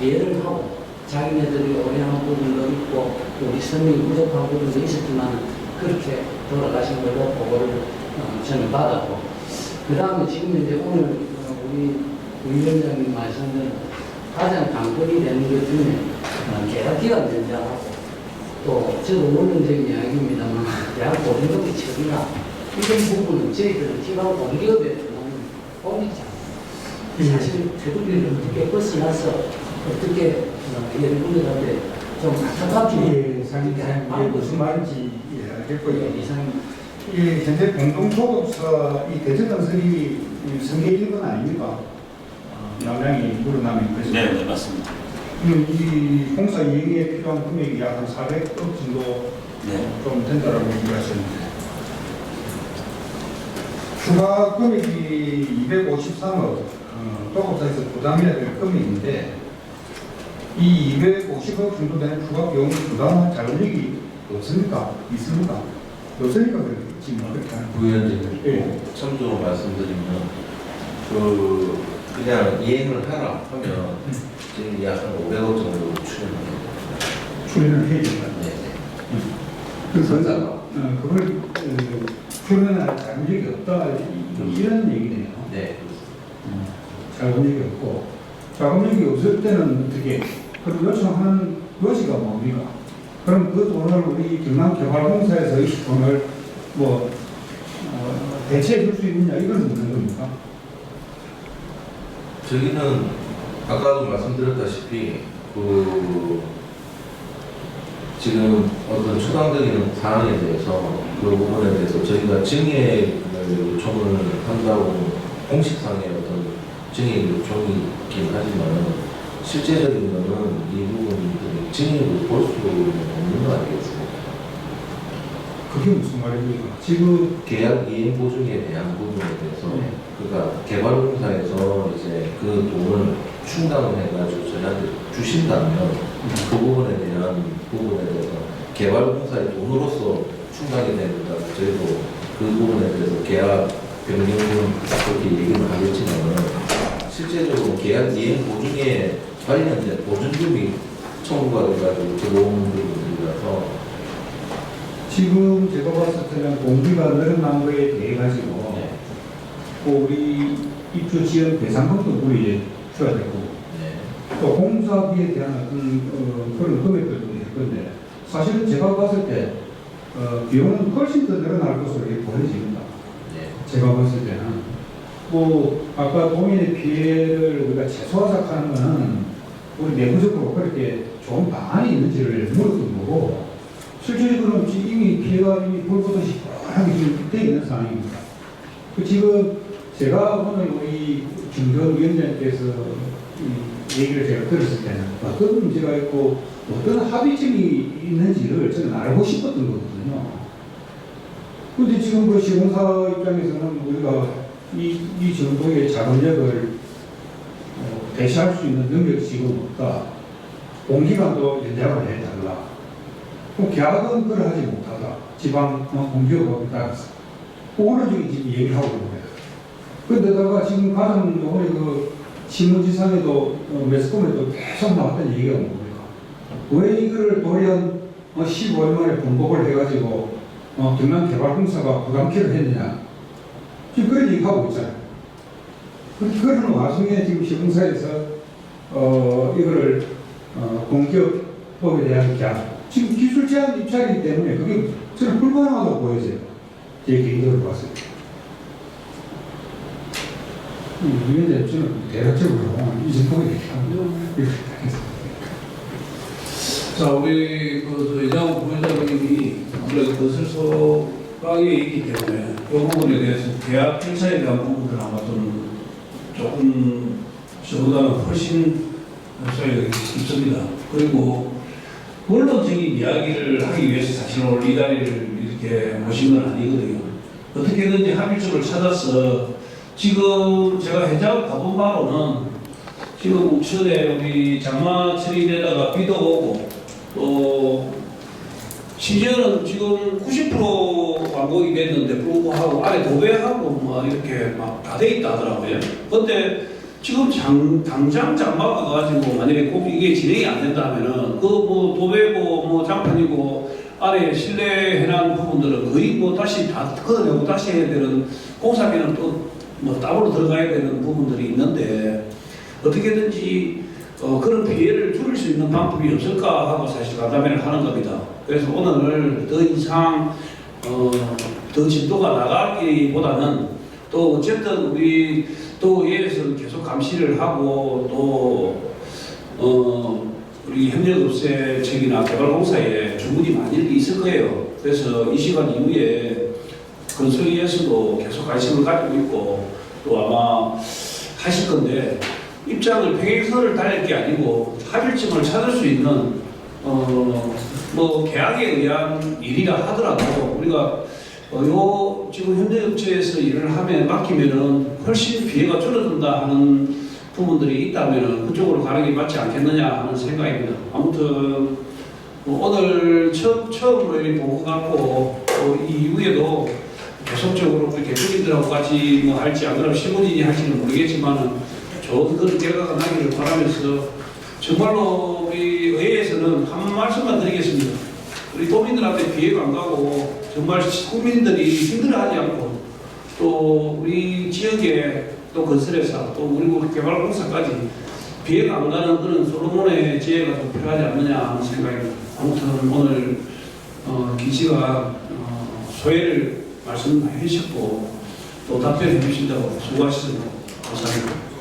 이해를 하고 자기네들이 오해한 부분도 있고 우리 설명이 부족한 부분도 있었지만 그렇게 돌아가신 걸로 보고를 저는 받았고 그 다음에 지금 이제 오늘 우리 위원장님 말씀대로 가장 관건이 되는 것 중에 계약기간 연장하고 또 저도 원론적인 이야기입니다만 계약 보증금이 처리나 이런 부분은 저희들은 기반 공기업에 공익자 사실 태국인을 어떻게 벗어나서 어떻게 여러분들한테 좀 안타깝게 상임사님 무슨 말인지 알겠고요. 이상 현재 공동소득서 이 대전건설이 성계일 건 아닙니까? 남양이 물어나면 그래서 네, 맞습니다. 이 공사 이행에 필요한 금액이 약 한 400억 정도 네. 좀 된다라고 얘기하셨는데 추가 금액이 253억 도급사에서 부담해야 될 금액인데 이 250억 정도 되는 추가 비용을 부담할 자금력이 없습니까? 있습니까? 없으니까 지금 그렇게 하는 거예요. 부위원장님, 네. 참조로 말씀드리면 그냥 이행을 하라 하면 지금 약 한 500억 정도 출연합니다. 출연을 해야 된다. 네. 그래서 그걸 출연할 자금력이 없다 이런 얘기네요. 네. 자금력이 없고 자금력이 없을 때는 어떻게 그럼 요청하는 요지가 뭡니까? 그럼 그 돈을 우리 경남개발공사에서 이 돈을 뭐 대체해 줄 수 있느냐 이걸 묻는 겁니까? 저희는 아까도 말씀드렸다시피 지금 어떤 추상적인 사항에 대해서 그 부분에 대해서 저희가 증액을 요청을 한다고 공식상의 어떤 증액 요청이 있긴 하지만 실제적인 것은 이 부분이 증액을 볼 수 없는 거 아니겠습니까? 그게 무슨 말입니까? 지금 계약 이행 보증에 대한 부분에 대해서 그러니까 개발공사에서 이제 그 돈을 충당을 해가지고 저희한테 주신다면 그 부분에 대해서 개발공사의 돈으로서 충당이 된다. 저희도 그 부분에 대해서 계약 변경은 그렇게 얘기를 하겠지만 실제적으로 계약 이행 보증에 관련된 보증금이 청구가 돼가지고 들어오는 부분들이라서 지금 제가 봤을 때는 공기가 늘어난 거에 대해 가지고 또 우리 입주 지원 배상금도 우리 줘야 되고 또 공사비에 대한 어떤 그런 금액들도 될 건데 사실은 제가 봤을 때 비용은 훨씬 더 늘어날 것으로 보여집니다. 제가 봤을 때는 뭐 아까 도민의 피해를 우리가 최소화하자 하는 거는 우리 내부적으로 그렇게 좋은 방안이 있는지를 물었던 거고 실질적으로는 이미 피해가 이미 불보듯이 뻔하게 지금 되어 있는 상황입니다. 지금 제가 오늘 우리 김건 위원장께서 얘기를 제가 들었을 때는 어떤 문제가 있고 어떤 합의점이 있는지를 저는 알고 싶었던 거거든요. 그런데 지금 그 시공사 입장에서는 우리가 이 정도의 자금력을 대시할 수 있는 능력이 지금 없다. 공기간도 연장을 해달라. 그럼 계약은 그걸 하지 못하다. 지방 공기업하고 따라서. 오늘적인 지금 얘기를 하고 있는 거예요. 그런데다가 지금 가장 이번에 그 신문지상에도 매스컴에도 계속 나왔던 얘기가 뭡니까? 왜 이거를 도리한 15일 만에 번복을 해가지고 경남개발공사가 부담키를 했느냐? 지금 그런 얘기하고 있잖아요. 그런 와중에 지금 시공사에서 이거를 공기업법에 대한 계약 지금 기술 제한 입찰이기 때문에 그게 저는 불가능하다고 보여져요. 제 개인적으로 봤을 때. 위원장 저는 대략적으로 이 정도에 대한 이렇게 하겠습니다. 자, 우리 이장호 부회장님이 아무래도 건설소강에 있기 때문에 이 부분에 대해서 계약 절차에 대한 부분들은 아마 조금 저보다는 훨씬 소리가 깊습니다. 그리고 원론적인 이야기를 하기 위해서 사실 오늘 이 자리를 이렇게 모신 건 아니거든요. 어떻게든지 합의점을 찾아서 지금 제가 현장을 가본 바로는 지금 옥천에 우리 장마철인에다가 비도 오고 또 심지어는 지금 90% 완공이 됐는데 불구하고 아래 도배하고 뭐 이렇게 막 다 돼 있다 하더라고요. 근데 지금 당장 장마가 가지고 만약에 꼭 이게 진행이 안 된다면은 그 뭐 도배고 뭐 장판이고 아래 실내 해난 부분들은 거의 뭐 다시 다 걷어내고 다시 해야 되는 공사비는 또 뭐 따로 들어가야 되는 부분들이 있는데 어떻게든지 그런 피해를 줄일 수 있는 방법이 없을까 하고 사실 간담회를 하는 겁니다. 그래서 오늘 더 이상 더 진도가 나가기보다는 또 어쨌든 우리 또 예에서 계속 감시를 하고 또 우리 협력업체 측이나 개발공사에 주문이 많이 있을 거예요. 그래서 이 시간 이후에 건설위에서도 계속 관심을 가지고 있고 또 아마 하실 건데 입장을 평행선을 달릴 게 아니고 합의점을 찾을 수 있는 뭐 계약에 의한 일이라 하더라도 우리가 요 지금 현대업체에서 일을 하면 맡기면은 훨씬 피해가 줄어든다 하는 부분들이 있다면은 그쪽으로 가는 게 맞지 않겠느냐 하는 생각입니다. 아무튼 뭐 오늘 처음으로 이 보고 갖고 이 이후에도 계속적으로 우리 대표님들하고 같이 뭐 할지 안 그러면 실무진이 할지는 모르겠지만은 좋은 그런 결과가 나기를 바라면서 정말로 우리 의회에서는 한 말씀만 드리겠습니다. 우리 도민들한테 피해가 안 가고 정말 국민들이 힘들어하지 않고 또 우리 지역의 또 건설회사 또 그리고 개발공사까지 피해가 안 가는 그런 솔로몬의 지혜가 좀 필요하지 않느냐 하는 생각입니다. 아무튼 오늘 기시가 소회를 말씀해 주셨고 또 답변해 주신다고 수고하셨습니다. 감사합니다.